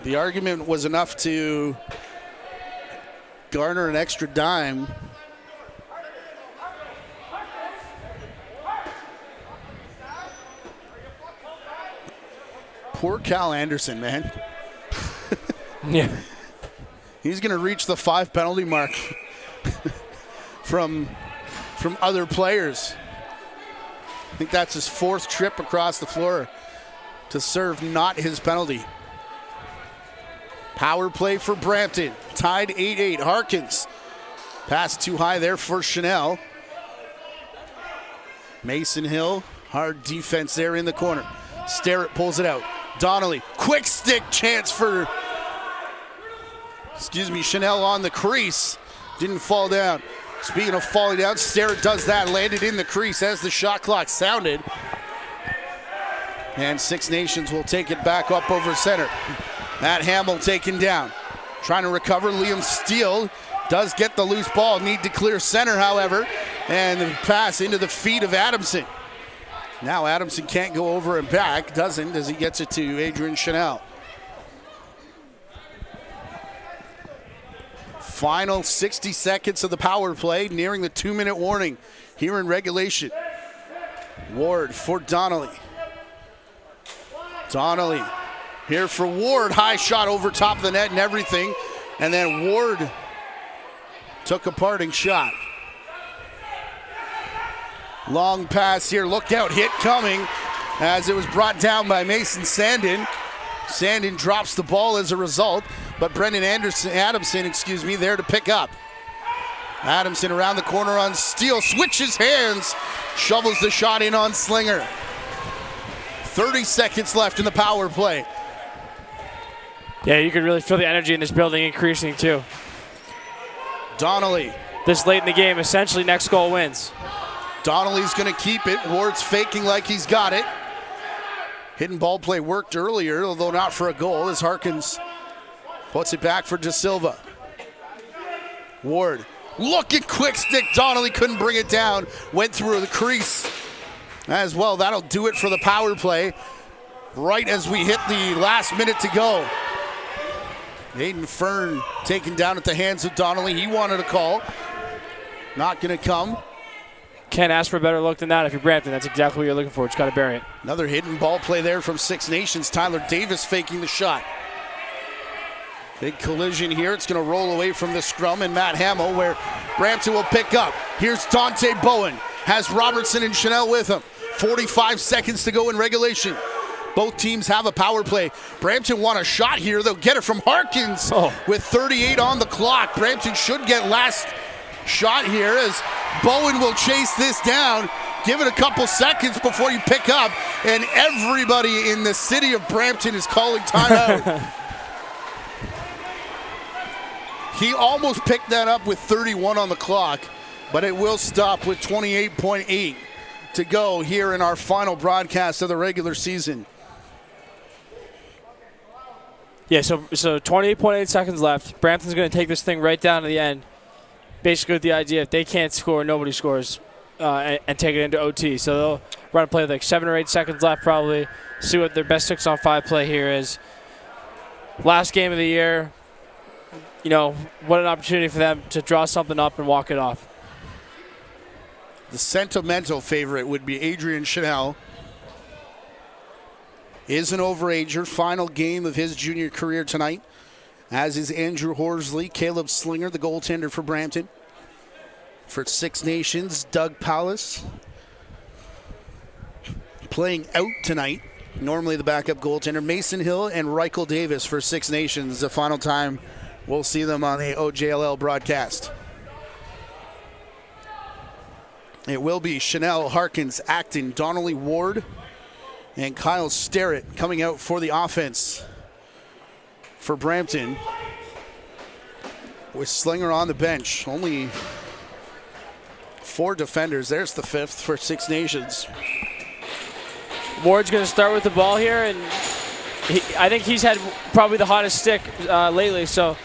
Speaker 1: The argument was enough to garner an extra dime. Poor Cal Anderson, man.
Speaker 2: Yeah.
Speaker 1: He's going to reach the 5 penalty mark from other players. I think that's his 4th trip across the floor to serve not his penalty. Power play for Brampton. Tied 8-8. Harkins. Pass too high there for Chanel. Mason Hill. Hard defense there in the corner. Sterrett pulls it out. Donnelly. Quick stick chance for Chanel on the crease. Didn't fall down. Speaking of falling down, Sterrett does that. Landed in the crease as the shot clock sounded. And Six Nations will take it back up over center. Matt Hamill taken down. Trying to recover. Liam Steele does get the loose ball. Need to clear center, however. And the pass into the feet of Adamson. Now Adamson can't go over and back. Doesn't as he gets it to Adrian Chanel. Final 60 seconds of the power play, nearing the 2-minute warning here in regulation. Ward for Donnelly. Donnelly here for Ward. High shot over top of the net and everything. And then Ward took a parting shot. Long pass here. Look out. Hit coming as it was brought down by Mason Sandin. Sandin drops the ball as a result. But Brendan Adamson, there to pick up. Adamson around the corner on Steele. Switches hands. Shovels the shot in on Slinger. 30 seconds left in the power play.
Speaker 2: Yeah, you could really feel the energy in this building increasing too.
Speaker 1: Donnelly.
Speaker 2: This late in the game, essentially next goal wins.
Speaker 1: Donnelly's going to keep it. Ward's faking like he's got it. Hidden ball play worked earlier, although not for a goal, as Harkins puts it back for De Silva. Ward looking quick stick. Donnelly couldn't bring it down. Went through the crease as well. That'll do it for the power play. Right as we hit the last minute to go. Aiden Fern taken down at the hands of Donnelly. He wanted a call. Not going to come.
Speaker 2: Can't ask for a better look than that if you're Brampton. That's exactly what you're looking for. Just got to bury it.
Speaker 1: Another hidden ball play there from Six Nations. Tyler Davis faking the shot. Big collision here. It's going to roll away from the scrum and Matt Hamill, where Brampton will pick up. Here's Dante Bowen. Has Robertson and Chanel with him. 45 seconds to go in regulation. Both teams have a power play. Brampton want a shot here. They'll get it from Harkins with 38 on the clock. Brampton should get last shot here as Bowen will chase this down. Give it a couple seconds before you pick up. And everybody in the city of Brampton is calling timeout. He almost picked that up with 31 on the clock, but it will stop with 28.8 to go here in our final broadcast of the regular season.
Speaker 2: Yeah, so 28.8 seconds left. Brampton's going to take this thing right down to the end. Basically with the idea if they can't score, nobody scores, and take it into OT. So they'll run a play with like 7 or 8 seconds left probably. See what their best 6-on-5 play here is. Last game of the year. You know, what an opportunity for them to draw something up and walk it off.
Speaker 1: The sentimental favorite would be Adrian Chanel. Is an overager. Final game of his junior career tonight, as is Andrew Horsley. Caleb Slinger, the goaltender for Brampton. For Six Nations, Doug Pallas playing out tonight. Normally the backup goaltender. Mason Hill and Rykel Davis for Six Nations. The final time we'll see them on the OJLL broadcast. It will be Chanel, Harkins, Acton, Donnelly, Ward, and Kyle Sterrett coming out for the offense for Brampton. With Slinger on the bench. Only 4 defenders. There's the 5th for Six Nations.
Speaker 2: Ward's going to start with the ball here, and I think he's had probably the hottest stick lately, so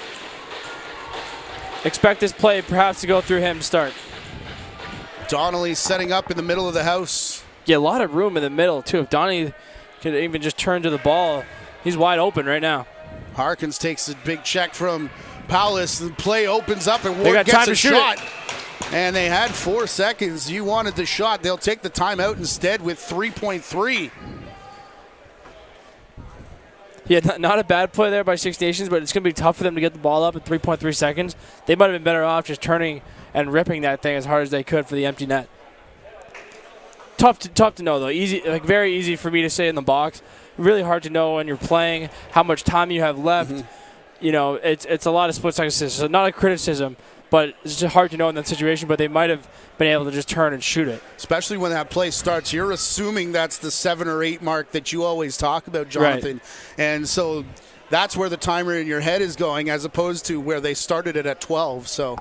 Speaker 2: expect this play perhaps to go through him to start.
Speaker 1: Donnelly setting up in the middle of the house.
Speaker 2: Yeah, a lot of room in the middle, too. If Donnelly could even just turn to the ball, he's wide open right now.
Speaker 1: Harkins takes a big check from Powless. The play opens up, and Ward gets a shot. And they had 4 seconds. You wanted the shot. They'll take the timeout instead with 3.3.
Speaker 2: Yeah, not a bad play there by Six Nations, but it's going to be tough for them to get the ball up in 3.3 seconds. They might have been better off just turning and ripping that thing as hard as they could for the empty net. Tough to know, though. Easy, like very easy for me to say in the box. Really hard to know when you're playing how much time you have left. Mm-hmm. You know, it's a lot of split-second decisions. So not a criticism, but it's just hard to know in that situation. But they might have been able to just turn and shoot it.
Speaker 1: Especially when that play starts, you're assuming that's the 7 or 8 mark that you always talk about, Jonathan. Right. And so that's where the timer in your head is going, as opposed to where they started it at 12. So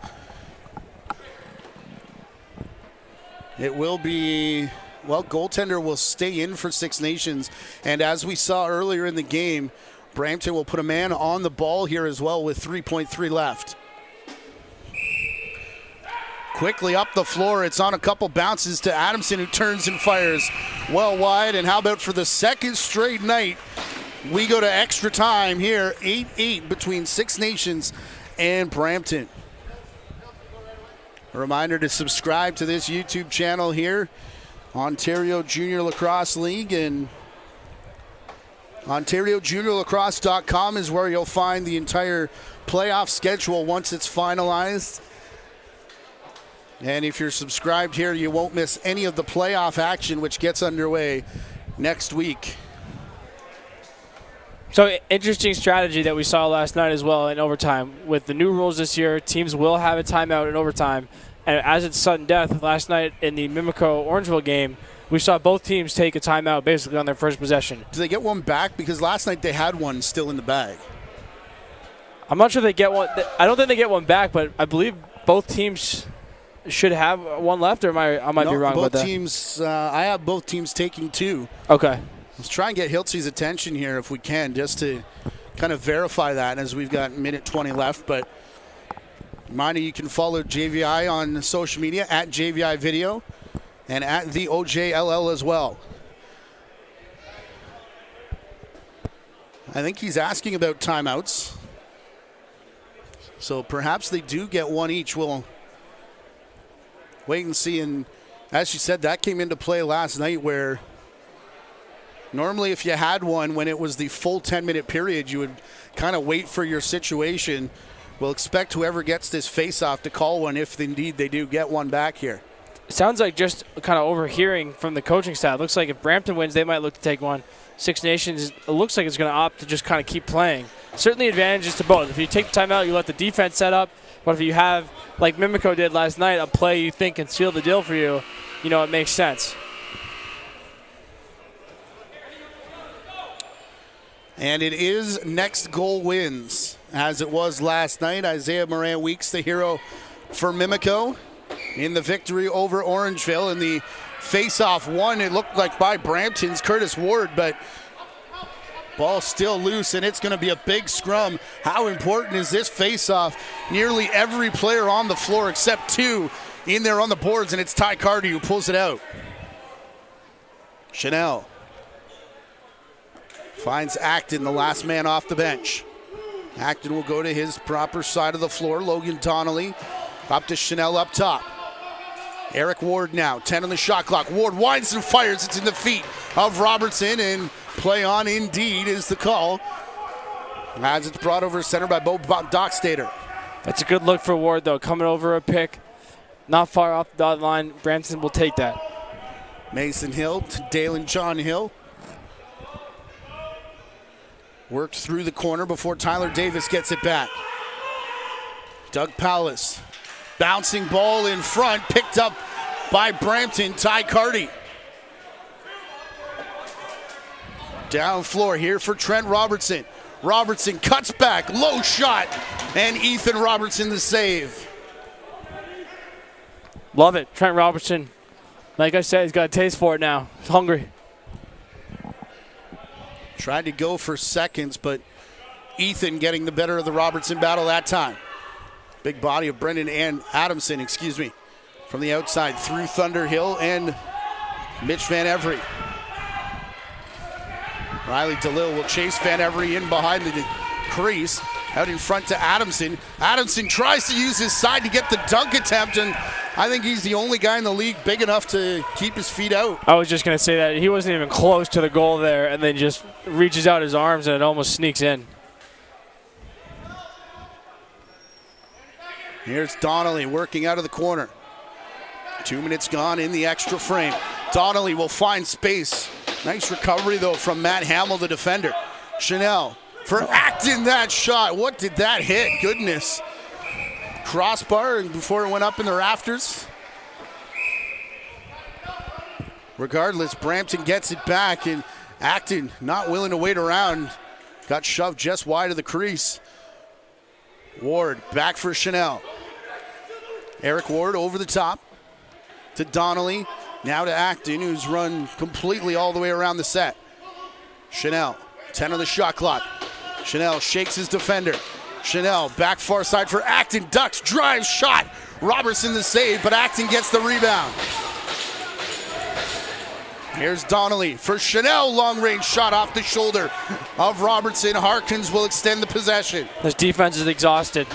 Speaker 1: it will be Well, goaltender will stay in for Six Nations. And as we saw earlier in the game, Brampton will put a man on the ball here as well with 3.3 left. Quickly up the floor. It's on a couple bounces to Adamson, who turns and fires well wide. And how about for the second straight night, we go to extra time here, 8-8 between Six Nations and Brampton. A reminder to subscribe to this YouTube channel here, Ontario Junior Lacrosse League, and OntarioJuniorLacrosse.com is where you'll find the entire playoff schedule once it's finalized. And if you're subscribed here, you won't miss any of the playoff action, which gets underway next week.
Speaker 2: So interesting strategy that we saw last night as well in overtime. With the new rules this year, teams will have a timeout in overtime. And as it's sudden death, last night in the Mimico-Orangeville game, we saw both teams take a timeout basically on their first possession.
Speaker 1: Do they get one back? Because last night they had one still in the bag.
Speaker 2: I'm not sure they get one. I don't think they get one back, but I believe both teams should have one left, or I might be wrong about that.
Speaker 1: Both teams, I have both teams taking two.
Speaker 2: Okay.
Speaker 1: Let's try and get Hiltzy's attention here if we can, just to kind of verify that as we've got minute 20 left. But reminder, you can follow JVI on social media at JVI Video and at the OJLL as well. I think he's asking about timeouts. So perhaps they do get one each. We'll wait and see. And as you said, that came into play last night, where normally if you had one when it was the full 10-minute period, you would kind of wait for your situation. We'll expect whoever gets this face-off to call one if indeed they do get one back here.
Speaker 2: It sounds like, just kind of overhearing from the coaching staff, looks like if Brampton wins, they might look to take one. Six Nations, it looks like it's going to opt to just kind of keep playing. Certainly advantages to both. If you take the timeout, you let the defense set up. But if you have, like Mimico did last night, a play you think can seal the deal for you, you know, it makes sense.
Speaker 1: And it is next goal wins, as it was last night. Isaiah Moran-Weeks, the hero for Mimico, in the victory over Orangeville. In the face-off one, it looked like by Brampton's Curtis Ward, but ball still loose, and it's going to be a big scrum. How important is this face-off? Nearly every player on the floor except two in there on the boards, and it's Ty Carty who pulls it out. Chanel finds Acton, the last man off the bench. Acton will go to his proper side of the floor. Logan Donnelly up to Chanel up top. Eric Ward now, 10 on the shot clock. Ward winds and fires. It's in the feet of Robertson, and play on indeed is the call, as it's brought over center by Bo Dockstader.
Speaker 2: That's a good look for Ward, though, coming over a pick. Not far off the dotted line. Brampton will take that.
Speaker 1: Mason Hill to Dalen John Hill. Worked through the corner before Tyler Davis gets it back. Doug Powless. Bouncing ball in front, picked up by Brampton, Ty Carty. Down floor here for Trent Robertson. Robertson cuts back, low shot, and Ethan Robertson the save.
Speaker 2: Love it, Trent Robertson. Like I said, he's got a taste for it now. He's hungry.
Speaker 1: Tried to go for seconds, but Ethan getting the better of the Robertson battle that time. Big body of Brendan and Adamson, from the outside through Thunderhill and Mitch Van Every. Riley DeLille will chase Van Every in behind the crease. Out in front to Adamson. Adamson tries to use his side to get the dunk attempt, and I think he's the only guy in the league big enough to keep his feet out.
Speaker 2: I was just going to say that. He wasn't even close to the goal there, and then just reaches out his arms and it almost sneaks in.
Speaker 1: Here's Donnelly working out of the corner. 2 minutes gone in the extra frame. Donnelly will find space. Nice recovery, though, from Matt Hamill, the defender. Chanel for Acton, that shot. What did that hit? Goodness. Crossbar before it went up in the rafters. Regardless, Brampton gets it back, and Acton not willing to wait around. Got shoved just wide of the crease. Ward back for Chanel. Eric Ward over the top to Donnelly. Now to Acton, who's run completely all the way around the set. Chanel, 10 on the shot clock. Chanel shakes his defender. Chanel back far side for Acton, ducks, drives, shot. Robertson the save, but Acton gets the rebound. Here's Donnelly for Chanel, long range shot off the shoulder of Robertson. Harkins will extend the possession.
Speaker 2: This defense is exhausted.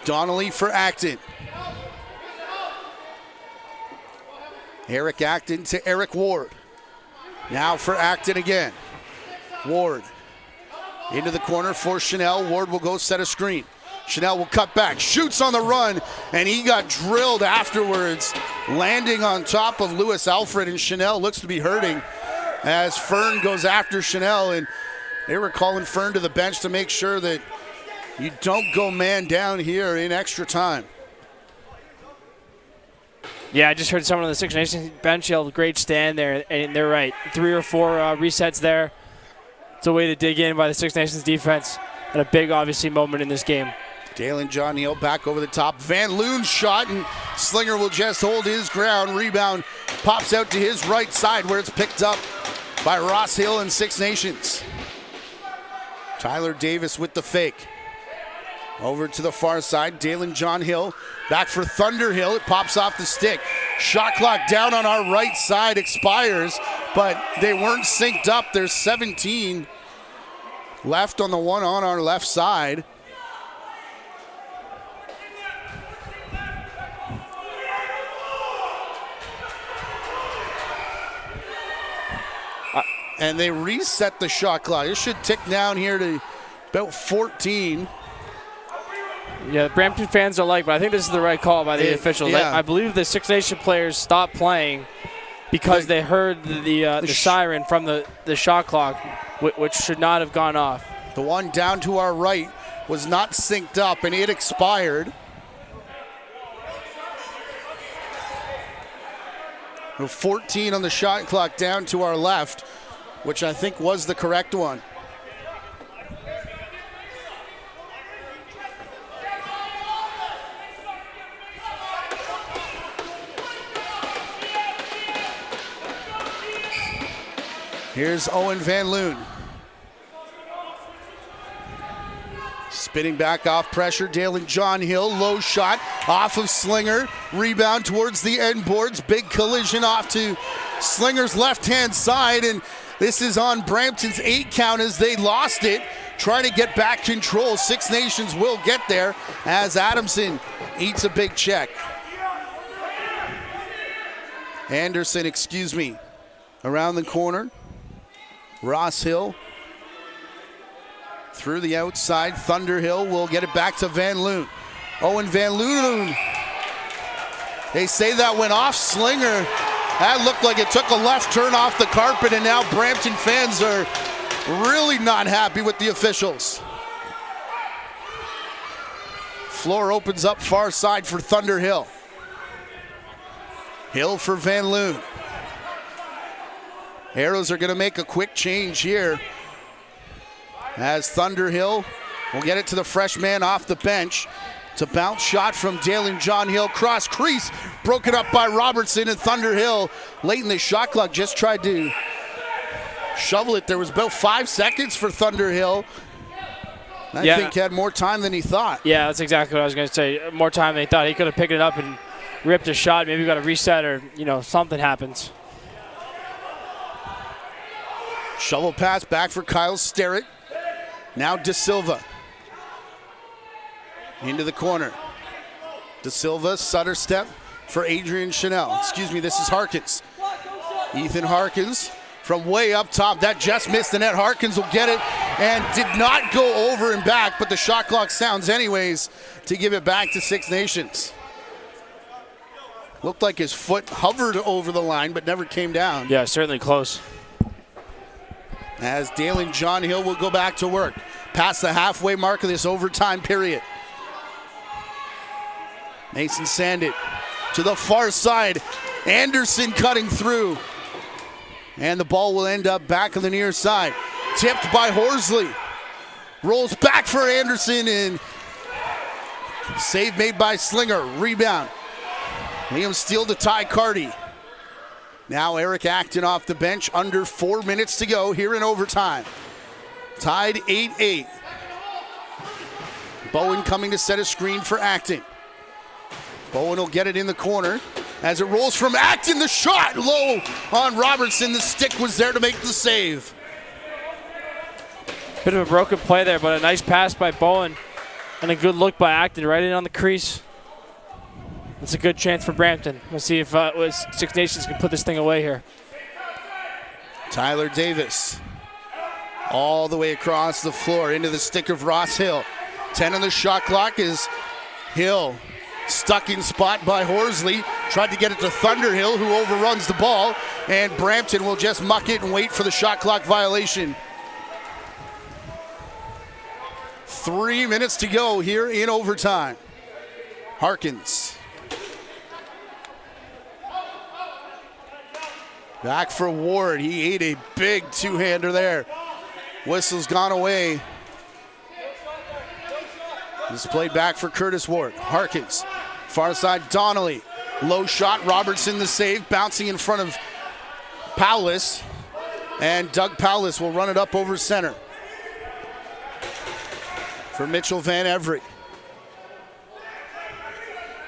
Speaker 1: Donnelly for Acton. Eric Acton to Eric Ward. Now for Acton again. Ward into the corner for Chanel. Ward will go set a screen. Chanel will cut back, shoots on the run, and he got drilled afterwards, landing on top of Lewis Alfred, and Chanel looks to be hurting as Fern goes after Chanel, and they were calling Fern to the bench to make sure that you don't go man down here in extra time.
Speaker 2: Yeah, I just heard someone on the Six Nations bench yell, great stand there, and they're right. 3 or 4 resets there. It's a way to dig in by the Six Nations defense, and a big, obviously, moment in this game.
Speaker 1: Dalen John Neal back over the top. Van Loon's shot, and Slinger will just hold his ground. Rebound pops out to his right side where it's picked up by Ross Hill and Six Nations. Tyler Davis with the fake. Over to the far side, Dalen John Hill back for Thunderhill. It pops off the stick. Shot clock down on our right side expires, but they weren't synced up. There's 17 left on the one on our left side. And they reset the shot clock. It should tick down here to about 14.
Speaker 2: Yeah, the Brampton fans don't like, but I think this is the right call by the officials.
Speaker 1: Yeah.
Speaker 2: I believe the Six Nation players stopped playing because they heard the siren from the shot clock, which should not have gone off.
Speaker 1: The one down to our right was not synced up, and it expired. We're 14 on the shot clock down to our left, which I think was the correct one. Here's Owen Van Loon. Spinning back off pressure, Dalen John Hill, low shot off of Slinger. Rebound towards the end boards, big collision off to Slinger's left-hand side, and this is on Brampton's 8 count as they lost it. Trying to get back control. Six Nations will get there as Adamson eats a big check. Anderson, around the corner. Ross Hill through the outside. Thunderhill will get it back to Van Loon. Owen Van Loon. They say that went off Slinger. That looked like it took a left turn off the carpet, and now Brampton fans are really not happy with the officials. Floor opens up far side for Thunderhill. Hill for Van Loon. Arrows are going to make a quick change here as Thunderhill will get it to the freshman off the bench. It's a bounce shot from Dalen John Hill. Cross crease, broken up by Robertson, and Thunderhill late in the shot clock just tried to shovel it. There was about 5 seconds for Thunderhill. I think he had more time than he thought.
Speaker 2: Yeah, that's exactly what I was going to say. More time than he thought. He could have picked it up and ripped a shot. Maybe got a reset or, something happens.
Speaker 1: Shovel pass back for Kyle Sterrett. Now De Silva. Into the corner. De Silva, Sutter step for Adrian Chanel. This is Harkins. Ethan Harkins from way up top. That just missed the net. Harkins will get it and did not go over and back, but the shot clock sounds anyways to give it back to Six Nations. Looked like his foot hovered over the line but never came down.
Speaker 2: Yeah, certainly close.
Speaker 1: As Dalen John Hill will go back to work. Past the halfway mark of this overtime period. Mason Sandit to the far side. Anderson cutting through. And the ball will end up back on the near side. Tipped by Horsley. Rolls back for Anderson, and save made by Slinger. Rebound Liam Steele to Ty Carty. Now Eric Acton off the bench. Under 4 minutes to go here in overtime. Tied 8-8. Bowen coming to set a screen for Acton. Bowen will get it in the corner. As it rolls from Acton, the shot low on Robertson. The stick was there to make the save.
Speaker 2: Bit of a broken play there, but a nice pass by Bowen and a good look by Acton right in on the crease. It's a good chance for Brampton. We'll see if Six Nations can put this thing away here.
Speaker 1: Tyler Davis all the way across the floor into the stick of Ross Hill. 10 on the shot clock is Hill. Stuck in spot by Horsley. Tried to get it to Thunderhill, who overruns the ball. And Brampton will just muck it and wait for the shot clock violation. 3 minutes to go here in overtime. Harkins. Back for Ward. He ate a big two-hander there. Whistle's gone away. This is played back for Curtis Ward. Harkins. Far side, Donnelly. Low shot, Robertson the save. Bouncing in front of Powless. And Doug Powless will run it up over center. For Mitchell Van Every.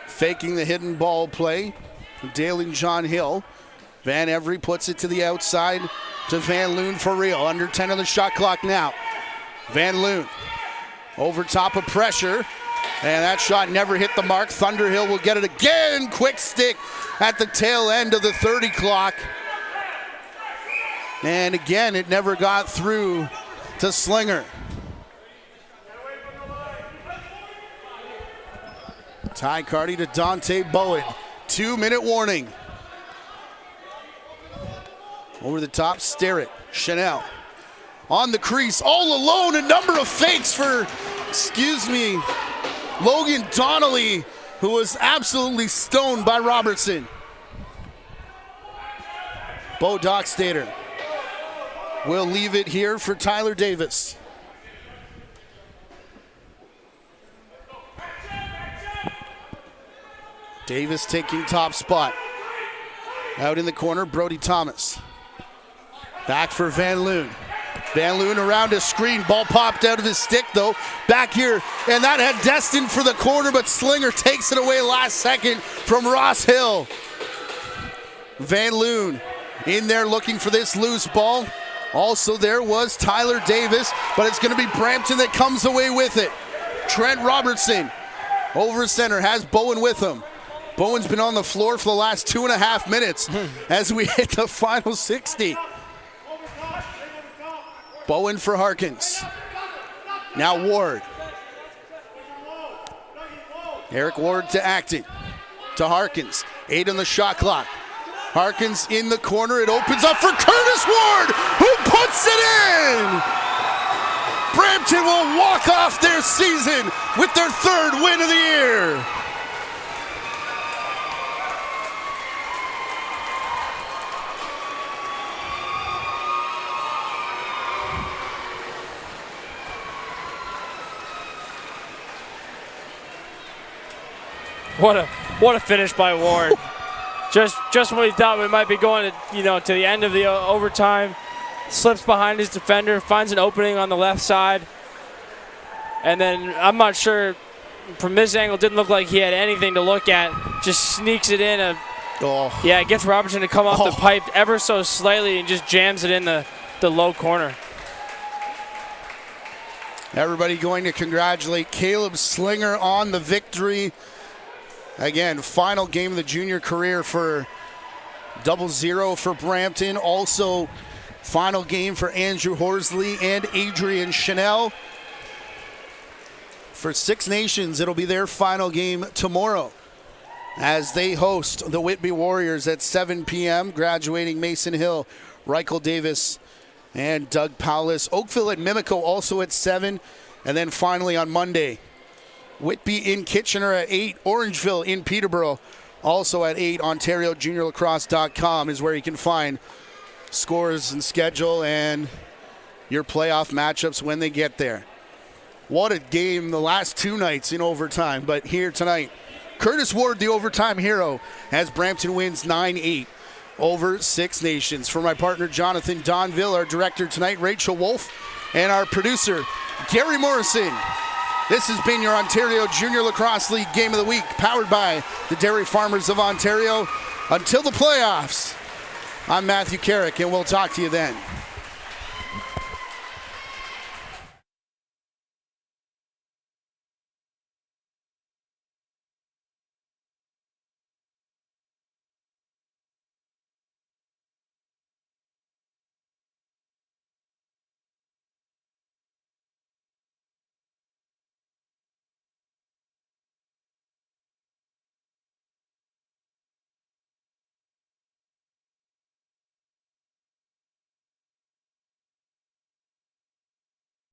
Speaker 1: Faking the hidden ball play. Dalen John Hill. Van Every puts it to the outside to Van Loon for real. Under 10 on the shot clock now. Van Loon over top of pressure. And that shot never hit the mark. Thunderhill will get it again. Quick stick at the tail end of the 30 clock. And again, it never got through to Slinger. Ty Carty to Dante Bowen. 2-minute warning. Over the top, Sterrett. Chanel on the crease, all alone. A number of fakes for, Logan Donnelly, who was absolutely stoned by Robertson. Bo Dockstader will leave it here for Tyler Davis. Davis taking top spot. Out in the corner, Brody Thomas. Back for Van Loon. Van Loon around a screen. Ball popped out of his stick, though. Back here, and that had destined for the corner, but Slinger takes it away last second from Ross Hill. Van Loon in there looking for this loose ball. Also there was Tyler Davis, but it's going to be Brampton that comes away with it. Trent Robertson over center, has Bowen with him. Bowen's been on the floor for the last 2.5 minutes as we hit the final 60. Bowen for Harkins. Now Ward. Eric Ward to Acton. To Harkins. 8 on the shot clock. Harkins in the corner. It opens up for Curtis Ward, who puts it in! Brampton will walk off their season with their 3rd win of the year.
Speaker 2: What a finish by Ward. just when he thought we might be going to the end of the overtime, slips behind his defender, finds an opening on the left side, and then I'm not sure from this angle, didn't look like he had anything to look at. Just sneaks it in. It gets Robertson to come off the pipe ever so slightly and just jams it in the low corner.
Speaker 1: Everybody going to congratulate Caleb Slinger on the victory. Again, final game of the junior career for 0-0 for Brampton. Also, final game for Andrew Horsley and Adrian Chanel. For Six Nations, it'll be their final game tomorrow as they host the Whitby Warriors at 7 p.m. Graduating Mason Hill, Rykel Davis, and Doug Powless. Oakville at Mimico also at 7. And then finally on Monday, Whitby in Kitchener at 8. Orangeville in Peterborough also at 8. OntarioJuniorLacrosse.com is where you can find scores and schedule and your playoff matchups when they get there. What a game the last 2 nights in overtime. But here tonight, Curtis Ward, the overtime hero, as Brampton wins 9-8 over Six Nations. For my partner, Jonathan Donville, our director tonight, Rachel Wolf, and our producer, Gary Morrison. This has been your Ontario Junior Lacrosse League Game of the Week, powered by the Dairy Farmers of Ontario. Until the playoffs, I'm Matthew Carrick, and we'll talk to you then.